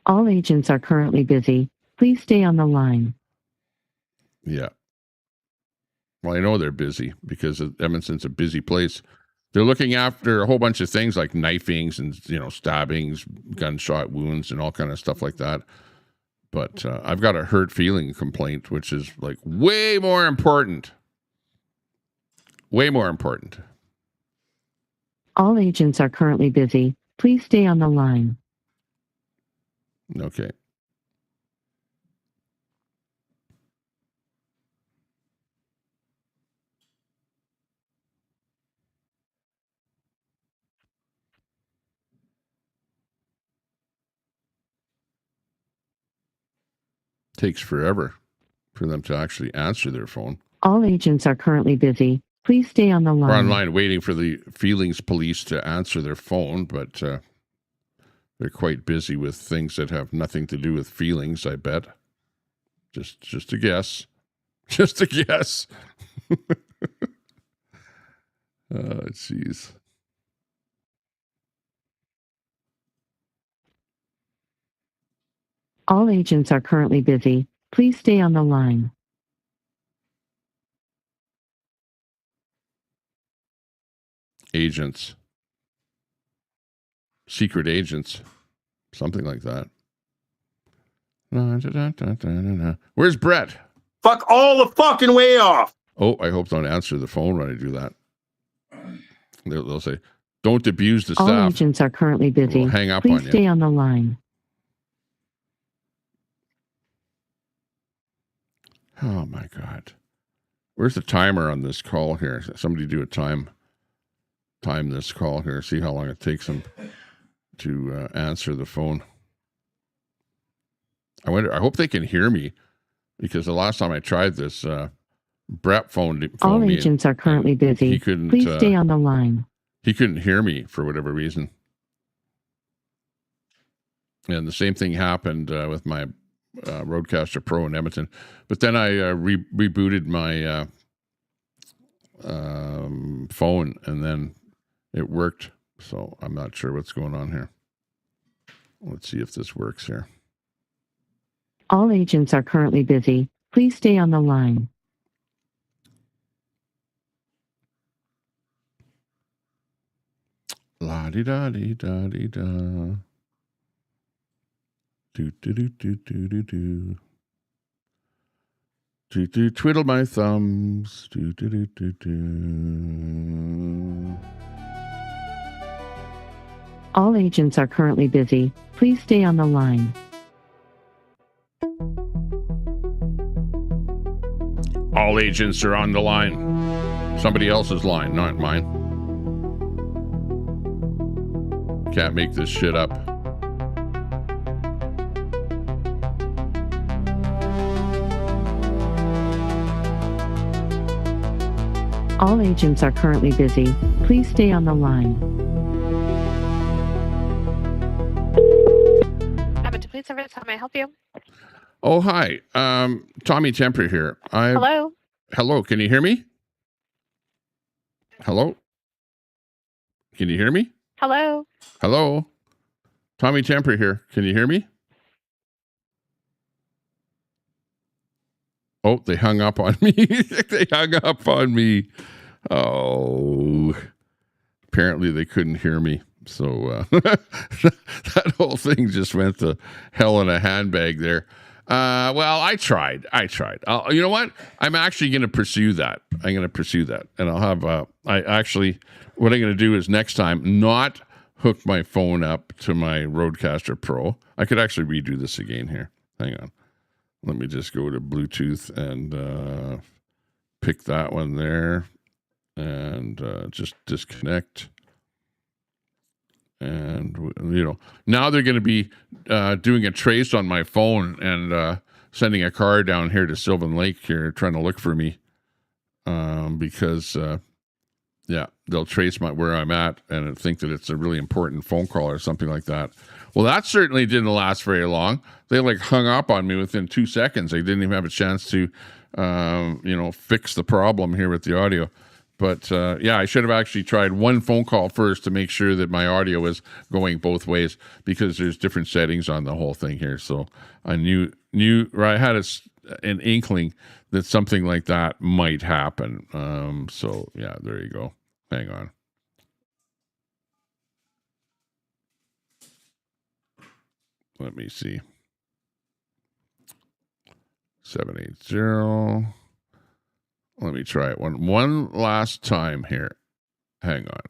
All agents are currently busy. Please stay on the line. Yeah. Well, I know they're busy because Edmonton's a busy place. They're looking after a whole bunch of things like knifings and, stabbings, gunshot wounds, and all kind of stuff like that. But I've got a hurt feeling complaint, which is like way more important. Way more important. All agents are currently busy. Please stay on the line. Okay. Takes forever for them to actually answer their phone. All agents are currently busy. Please stay on the line. We're online waiting for the feelings police to answer their phone, but they're quite busy with things that have nothing to do with feelings, I bet. Just a guess. Just a guess. Jeez. All agents are currently busy. Please stay on the line. Agents. Secret agents. Something like that. Where's Brett? Fuck all the fucking way off. Oh, I hope don't answer the phone when I do that. They'll say, don't abuse the staff. All agents are currently busy. We'll hang up Please on you. stay on the line. Oh, my God. Where's the timer on this call here? Somebody do a time this call here. See how long it takes them to answer the phone. I hope they can hear me, because the last time I tried this, Brett phoned All me. agents are currently busy. He couldn't. Please stay on the line. He couldn't hear me for whatever reason. And the same thing happened with my Rodecaster Pro in Edmonton. But then I rebooted my phone, and then it worked. So I'm not sure what's going on here. Let's see if this works here. All agents are currently busy. Please stay on the line. La-di-da-di-da-di-da. Do-do-do-do-do-do-do. Do-do, twiddle my thumbs. Do-do-do-do-do. All agents are currently busy. Please stay on the line. All agents are on the line. Somebody else's line, not mine. Can't make this shit up. All agents are currently busy. Please stay on the line. Police service, how may I help you? Oh, hi. Tommy Temper here. Hello? Hello, can you hear me? Hello? Can you hear me? Hello? Hello? Tommy Temper here. Can you hear me? Oh, they hung up on me. They hung up on me. Oh, apparently they couldn't hear me. So that whole thing just went to hell in a handbag there. Well, I tried. You know what? I'm actually going to pursue that. I'm going to pursue that. And I'll have, what I'm going to do is next time not hook my phone up to my Rodecaster Pro. I could actually redo this again here. Hang on. Let me just go to Bluetooth and pick that one there and just disconnect. And, you know, now they're going to be doing a trace on my phone and sending a car down here to Sylvan Lake here trying to look for me because, yeah, they'll trace where I'm at and think that it's a really important phone call or something like that. Well, that certainly didn't last very long. They like hung up on me within 2 seconds. They didn't even have a chance to, you know, fix the problem here with the audio. But, yeah, I should have actually tried one phone call first to make sure that my audio was going both ways because there's different settings on the whole thing here. So I I had an inkling that something like that might happen. So, yeah, there you go. Hang on. Let me see. 780. Let me try it one last time here. Hang on.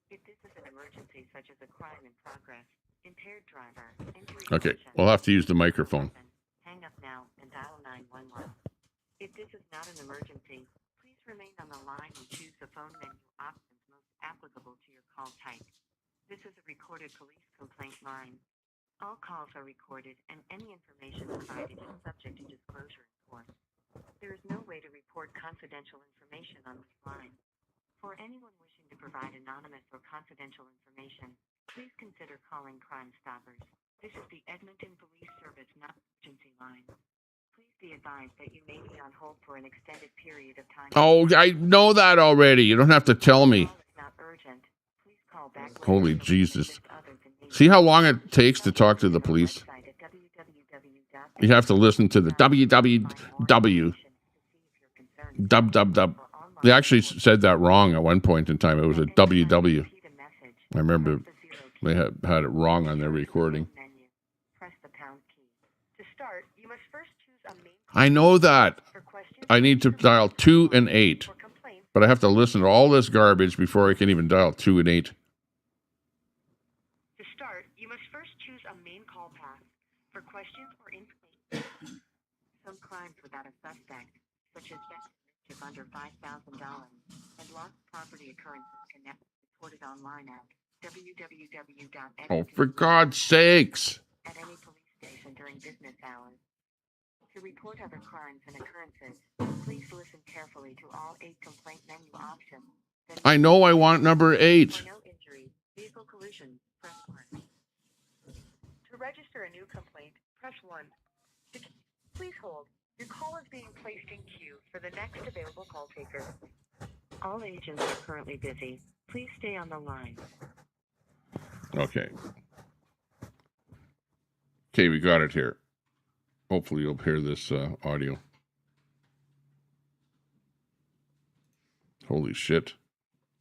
If this is an emergency such as a crime in progress, impaired driver, injury. Okay, we'll have to use the microphone. Hang up now and dial 911. If this is not an emergency, please remain on the line and choose the phone menu options most applicable to your call type. This is a recorded police complaint line. All calls are recorded and any information provided is subject to disclosure in court. There is no way to report confidential information on this line. For anyone wishing to provide anonymous or confidential information, please consider calling Crime Stoppers. This is the Edmonton Police Service not emergency line. Please be advised that you may be on hold for an extended period of time. Oh, I know that already. You don't have to tell me. Not urgent. Please call back. Holy Jesus. See how long it takes to talk to the police? You have to listen to the www. Dub. They actually said that wrong at one point in time. It was a WW. I remember they had it wrong on their recording. I know that. I need to dial 2 and 8. But I have to listen to all this garbage before I can even dial 2 and 8. To start, you must first choose a main call path. For questions or information, some crimes without a suspect, such as theft under $5,000 and lost property occurrences can now be reported online at www.edmonton. Oh, for God's sakes! At any police station during business hours. To report other crimes and occurrences, please listen carefully to all 8 complaint menu options. I know I want number 8. For no injury, vehicle collision, press 1. To register a new complaint, press 1. Please hold. Your call is being placed in queue for the next available call taker. All agents are currently busy. Please stay on the line. Okay. Okay, we got it here. Hopefully you'll hear this audio. Holy shit.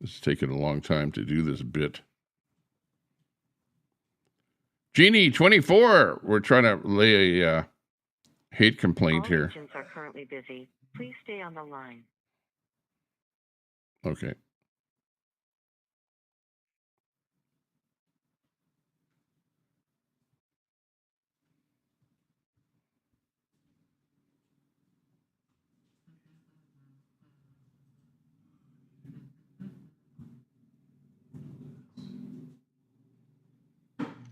This is taking a long time to do this bit. Jeannie, 24. We're trying to lay a hate complaint here. All agents are currently busy. Please stay on the line. Okay.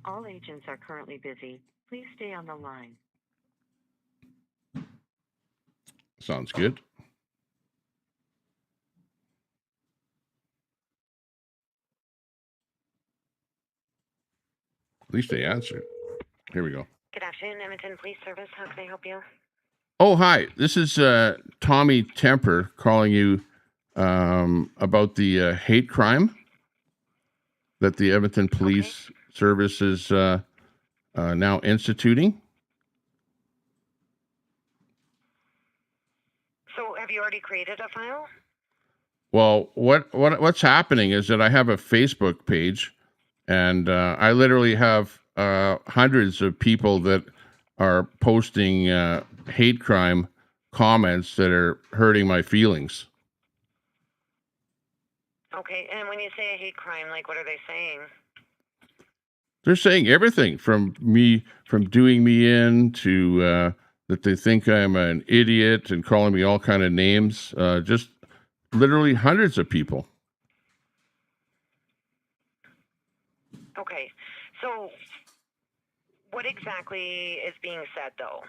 All agents are currently busy. Please stay on the line. Sounds good. At least they answered. Here we go. Good afternoon, Edmonton Police Service. How can I help you? Oh, hi. This is Tommy Temper calling you about the hate crime that the Edmonton Police Service is now instituting. So, have you already created a file? Well, what's happening is that I have a Facebook page, and I literally have hundreds of people that are posting hate crime comments that are hurting my feelings. Okay, and when you say a hate crime, like, what are they saying? They're saying everything from doing me in to that they think I'm an idiot and calling me all kind of names. Just literally hundreds of people. Okay, so what exactly is being said, though?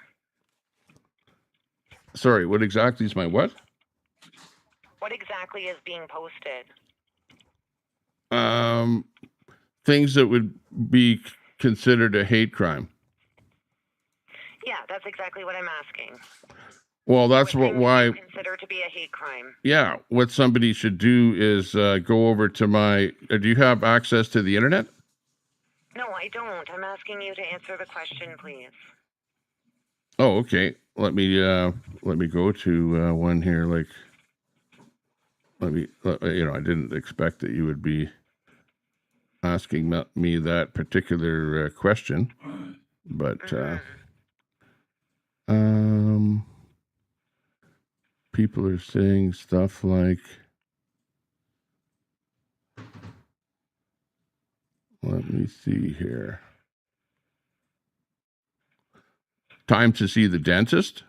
Sorry, what exactly is my what? What exactly is being posted? Things that would be considered a hate crime. Yeah, that's exactly what I'm asking. Well, that's why you consider to be a hate crime. Yeah, what somebody should do is go over to my. Do you have access to the internet? No, I don't. I'm asking you to answer the question, please. Oh, okay. Let me go to one here. Like, I didn't expect that you would be asking me that particular question, but people are saying stuff like, let me see here. Time to see the dentist.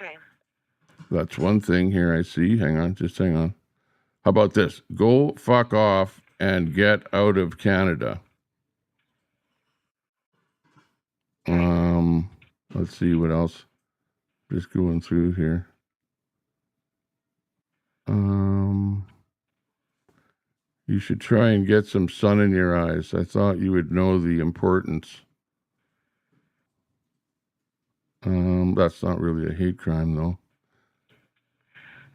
Okay. That's one thing here I see. Hang on. How about this? Go fuck off and get out of Canada. Let's see what else. Just going through here. You should try and get some sun in your eyes. I thought you would know the importance. That's not really a hate crime, though.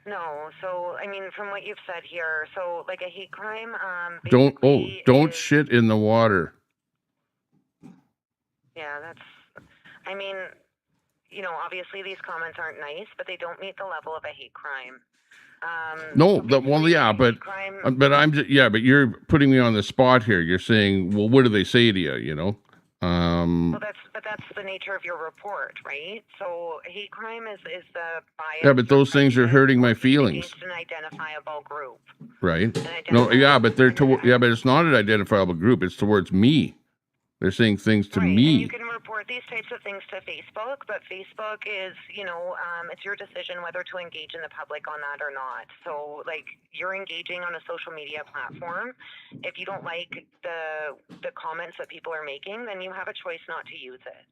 No, so I mean, from what you've said here, so like a hate crime. Don't shit in the water. Yeah, that's. I mean, obviously these comments aren't nice, but they don't meet the level of a hate crime. But you're putting me on the spot here. You're saying, well, what do they say to you? You know. Well, that's the nature of your report, right? So hate crime is the bias. Yeah, but those things are hurting my feelings. Against an identifiable group. Right. No. Yeah, but but it's not an identifiable group. It's towards me. They're saying things to me. And you can report these types of things to Facebook, but Facebook is, it's your decision whether to engage in the public on that or not. So, like, you're engaging on a social media platform. If you don't like the comments that people are making, then you have a choice not to use it.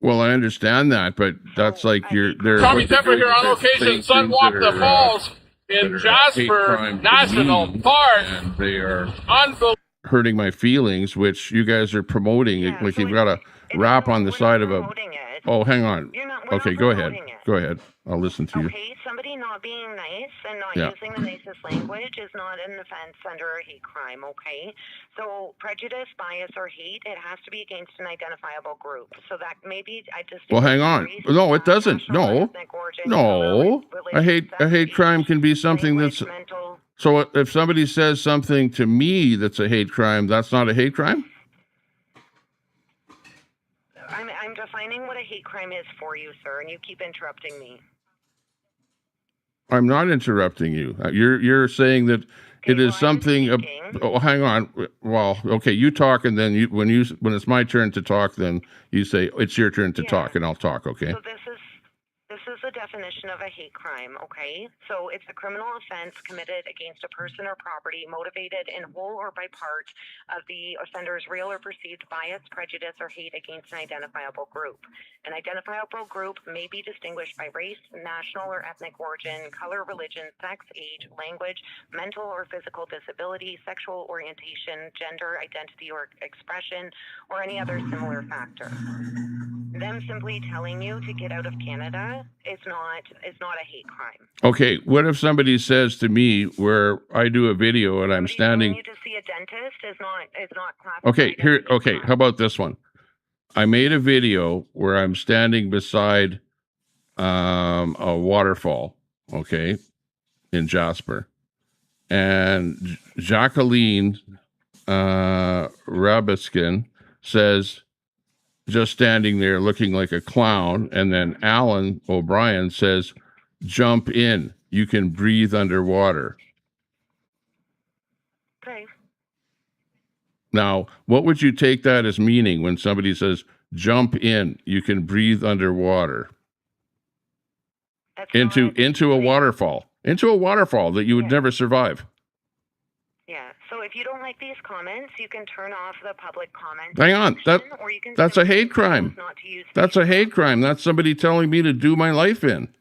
Well, I understand that, but that's like they're Tommy Temper here on location, Sunwalk the Falls in Jasper National Park. And they are unbelievable. Hurting my feelings, which you guys are promoting. Yeah, like, so you've got a wrap on the side of a. Oh, hang on. Okay, go ahead. Go ahead. I'll listen to you. Okay, somebody not being nice and not using the nicest language is not an offense under a hate crime, okay? So prejudice, bias, or hate, it has to be against an identifiable group. So that maybe I just... Well, hang on. No, it doesn't. No. A hate crime can be something that's... So if somebody says something to me that's a hate crime, that's not a hate crime? I'm I'm defining what a hate crime is for you, sir, and you keep interrupting me. I'm not interrupting you. You're saying that it is something. Oh, hang on. Well, okay, you talk, and then when it's my turn to talk, then you say it's your turn to talk, and I'll talk. Okay. So this is the definition of a hate crime, okay? So it's a criminal offense committed against a person or property motivated in whole or by part of the offender's real or perceived bias, prejudice, or hate against an identifiable group. An identifiable group may be distinguished by race, national or ethnic origin, color, religion, sex, age, language, mental or physical disability, sexual orientation, gender, identity, or expression, or any other similar factor. Them simply telling you to get out of Canada is not a hate crime. Okay, what if somebody says to me where I do a video and I'm standing? You to see a dentist is not classified. Okay, here. Okay, how about this one? I made a video where I'm standing beside a waterfall. Okay, in Jasper, and Jacqueline Rabiskin says, just standing there looking like a clown. And then Alan O'Brien says, jump in, you can breathe underwater. Okay. Now, what would you take that as meaning when somebody says, jump in, you can breathe underwater? Into a waterfall. Into a waterfall that you would never survive. Yeah. So if you don't like these comments, you can turn off the public comment. Hang on. That's a hate crime. That's a hate crime. That's somebody telling me to do my life in.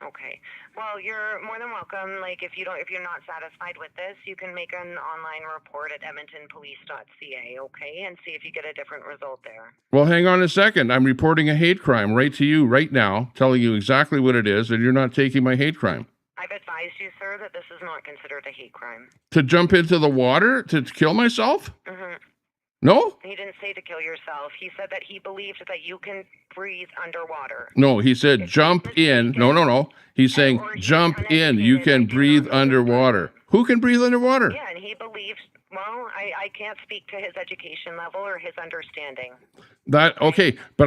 Okay. Well, you're more than welcome. Like, if you're not satisfied with this, you can make an online report at edmontonpolice.ca, okay, and see if you get a different result there. Well, hang on a second. I'm reporting a hate crime right to you right now, telling you exactly what it is, and you're not taking my hate crime. I've advised you, sir, that this is not considered a hate crime. To jump into the water to kill myself? Mm-hmm. No? He didn't say to kill yourself. He said that he believed that you can breathe underwater. No, he said jump in. No. He's saying jump in. You can breathe underwater. Who can breathe underwater? Yeah, and he believes, well, I can't speak to his education level or his understanding. Okay, but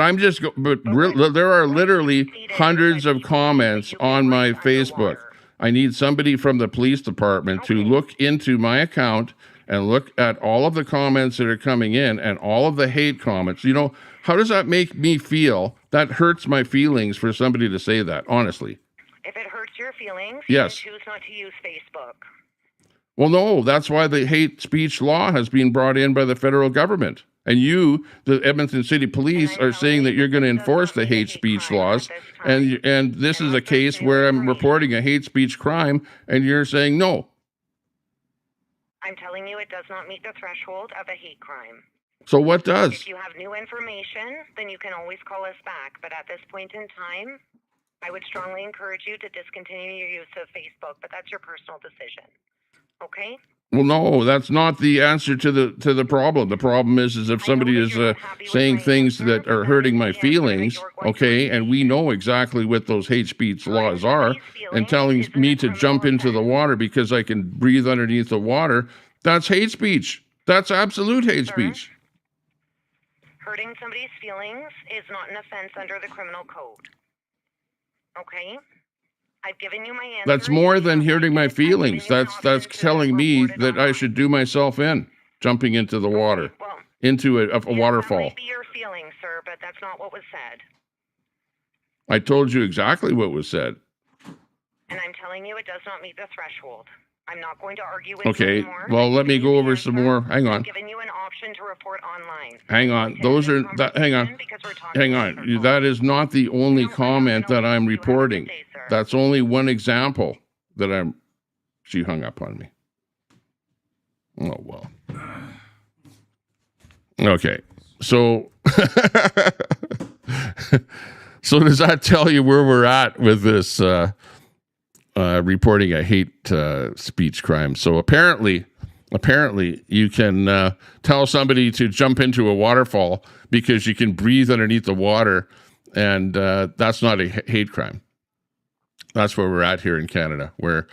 there are literally hundreds of comments on my Facebook. I need somebody from the police department to look into my account and look at all of the comments that are coming in and all of the hate comments. You know, how does that make me feel? That hurts my feelings for somebody to say that, honestly. If it hurts your feelings, yes. You can choose not to use Facebook. Well, no, that's why the hate speech law has been brought in by the federal government. And you, the Edmonton City Police, are saying that you're going to enforce the hate speech laws. And this is a case where I'm reporting a hate speech crime, and you're saying no. I'm telling you it does not meet the threshold of a hate crime. So what does? If you have new information, then you can always call us back. But at this point in time, I would strongly encourage you to discontinue your use of Facebook, but that's your personal decision. Okay? Well, no, that's not the answer to the problem. The problem is if somebody is saying things that are hurting my feelings, okay, and we know exactly what those hate speech laws are, and telling me to jump into the water because I can breathe underneath the water, that's hate speech. That's absolute hate speech. Hurting somebody's feelings is not an offense under the criminal code. Okay? I've given you my answer. That's more than hurting my feelings. That's telling me that I should do myself in, jumping into the water, into a waterfall. That might be your feelings, sir, but that's not what was said. I told you exactly what was said. And I'm telling you it does not meet the threshold. I'm not going to argue with you anymore. Okay, well, let me go over some more. Hang on. I've given you an option to report online. Hang on. Hang on. That is not the only comment that I'm reporting. That's only one example that she hung up on me. Oh, well. Okay. So, so does that tell you where we're at with this reporting a hate speech crime? So apparently you can tell somebody to jump into a waterfall because you can breathe underneath the water, and that's not a hate crime. That's where we're at here in Canada, where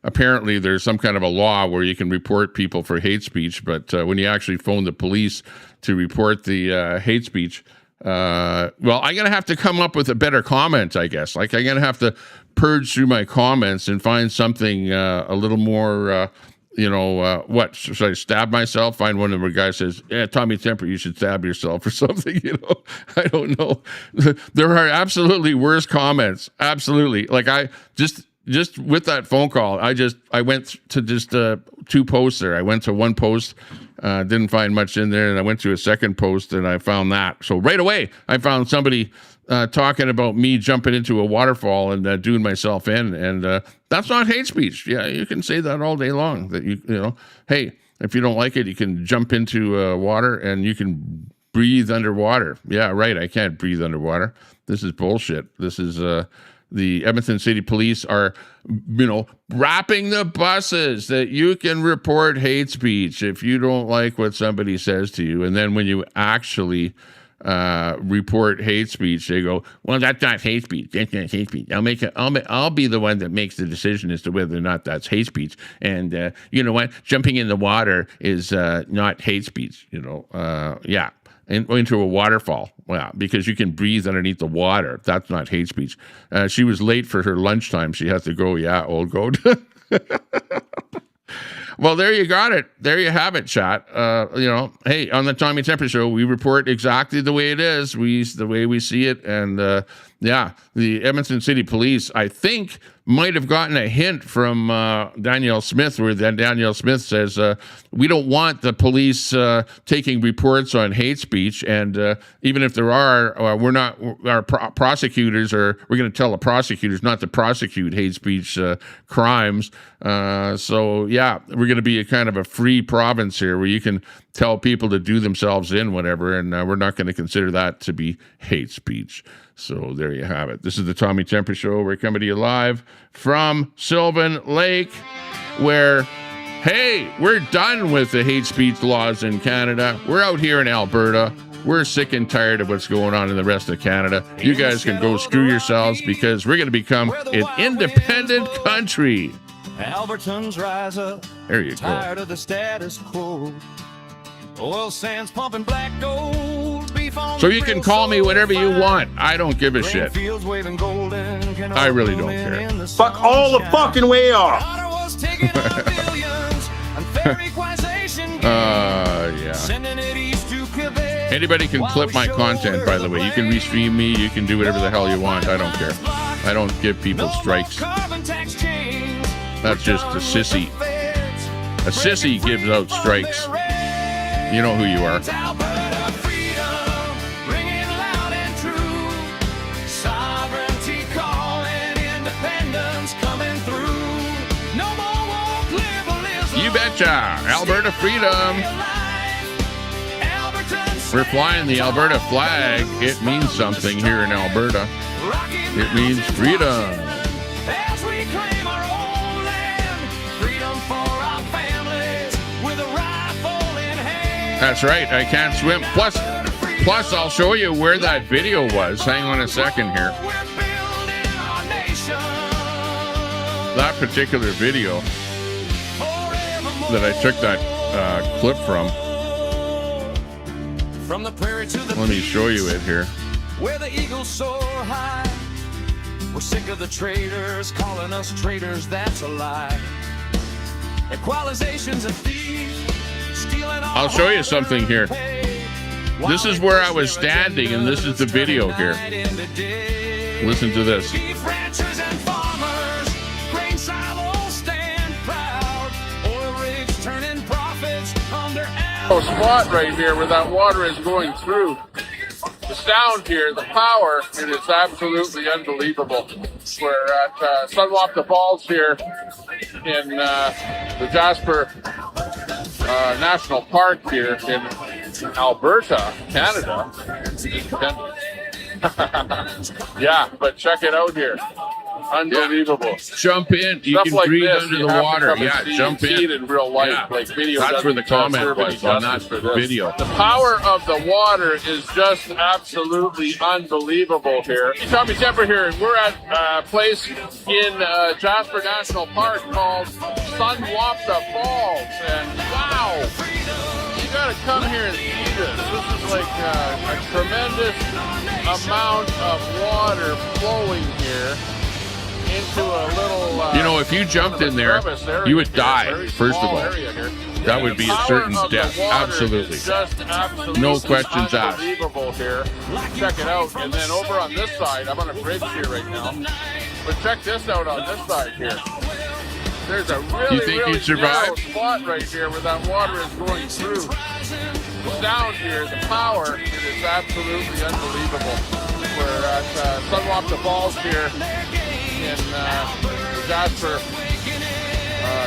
apparently there's some kind of a law where you can report people for hate speech, but when you actually phone the police to report the hate speech, Well, I'm going to have to come up with a better comment, I guess. Like, I'm going to have to purge through my comments and find something a little more, what? Should I stab myself? Find one of the guys says, yeah, Tommy Temper, you should stab yourself or something, I don't know. There are absolutely worse comments. Absolutely. Like, I just with that phone call, I went to just 2 posts there. I went to one post, didn't find much in there, and I went to a second post and I found that. So right away, I found somebody talking about me jumping into a waterfall and doing myself in, and that's not hate speech. Yeah, you can say that all day long. That hey, if you don't like it, you can jump into water and you can breathe underwater. Yeah, right. I can't breathe underwater. This is bullshit. This is the Edmonton City Police are, wrapping the buses that you can report hate speech if you don't like what somebody says to you. And then when you actually report hate speech, they go, well, that's not hate speech. That's not hate speech. I'll be the one that makes the decision as to whether or not that's hate speech. And you know what? Jumping in the water is not hate speech, yeah. And into a waterfall. Well, because you can breathe underneath the water. That's not hate speech. She was late for her lunchtime. She has to go. Yeah, old goat. Well, there you got it. There you have it, chat. Hey, on the Tommy Temper Show, we report exactly the way it is, the way we see it. And the Edmonton City Police, I think, might have gotten a hint from Danielle Smith, where Danielle Smith says, we don't want the police taking reports on hate speech. And even if there are, our prosecutors we're going to tell the prosecutors not to prosecute hate speech crimes. So, yeah, we're going to be a kind of a free province here where you can tell people to do themselves in, whatever, and we're not going to consider that to be hate speech. So there you have it. This is the Tommy Temper Show. We're coming to you live from Sylvan Lake, where, hey, we're done with the hate speech laws in Canada. We're out here in Alberta. We're sick and tired of what's going on in the rest of Canada. You guys can go screw yourselves, because we're going to become an independent country. Albertans rise up. There you go. Tired of the status quo. Oil sands pumping black gold. Beef on So you can call me whatever you want. I don't give a shit. Fields waving golden. I really don't care. Fuck all the fucking way off. Yeah. Anybody can clip my content, by the way. You can restream me. You can do whatever the hell you want. I don't care. I don't give people strikes. That's just a sissy. A sissy gives out strikes. You know who you are. You betcha. Alberta freedom. We're flying the Alberta flag. It means something here in Alberta. It means freedom. That's right. I can't swim. Plus, I'll show you where that video was. Hang on a second here. That particular video that I took that clip from. Let me show you it here. Where the eagles soar high. We're sick of the traitors calling us traitors. That's a lie. Equalization's a thief. I'll show you something here. This is where I was standing, and this is the video here. Listen to this. Spot right here where that water is going through. The sound here, the power, it is absolutely unbelievable. We're at Sunwapta Falls here in the Jasper National Park here in Alberta, Canada. Yeah, but check it out here. Unbelievable. Yeah. Jump in. You can like breathe under the water. Yeah, jump in real life. Yeah. Like video. That's where the comment was on that video. The power of the water is just absolutely unbelievable here. Tommy Temper here, and we're at a place in Jasper National Park called Sunwapta Falls. And wow, you gotta come here and see this. This is like a tremendous amount of water flowing here into a little... you know, if you jumped in there, you would die, first of all. That would be a certain death. Absolutely. No questions asked. Unbelievable here. Check it out. And then over on this side, I'm on a bridge here right now. But check this out on this side here. There's a really narrow spot right here where that water is going through. The sound here, the power, it is absolutely unbelievable. We're at Sunwapta Falls here in Jasper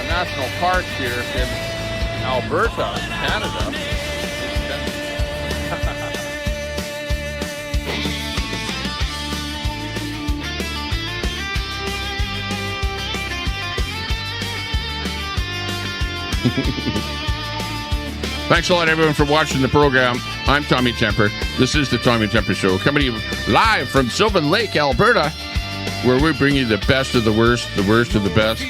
National Park here in Alberta, Canada. Thanks a lot, everyone, for watching the program. I'm Tommy Temper. This is the Tommy Temper Show, coming to you live from Sylvan Lake, Alberta, where we bring you the best of the worst of the best,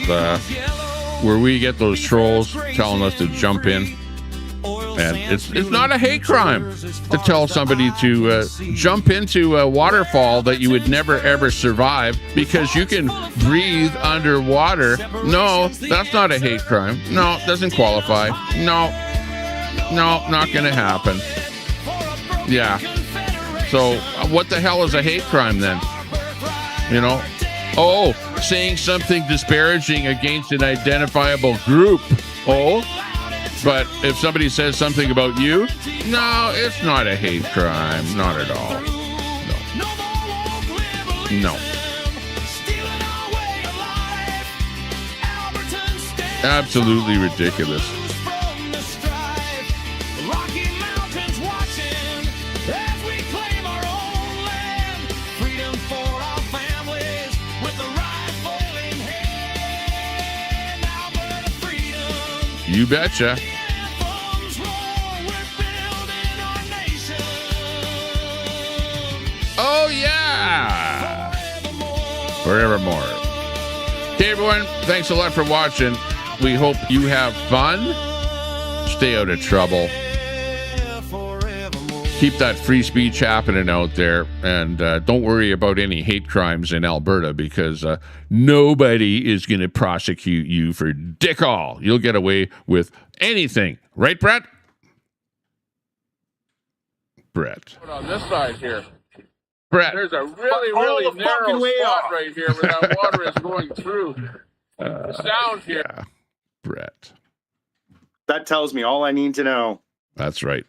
where we get those trolls telling us to jump in. And it's not a hate crime to tell somebody to jump into a waterfall that you would never, ever survive because you can breathe underwater. No, that's not a hate crime. No, it doesn't qualify. No, not going to happen. Yeah. So what the hell is a hate crime then? You know? Oh, saying something disparaging against an identifiable group. Oh, but if somebody says something about you, no, it's not a hate crime. Not at all. No. Absolutely ridiculous. You betcha. Oh, yeah. Forevermore. Okay, everyone. Thanks a lot for watching. We hope you have fun. Stay out of trouble. Keep that free speech happening out there. And don't worry about any hate crimes in Alberta because nobody is going to prosecute you for dick all. You'll get away with anything. Right, Brett? Brett. On this side here. Brett. There's a really narrow spot right here where that water is going through. The sound here. Yeah. Brett. That tells me all I need to know. That's right.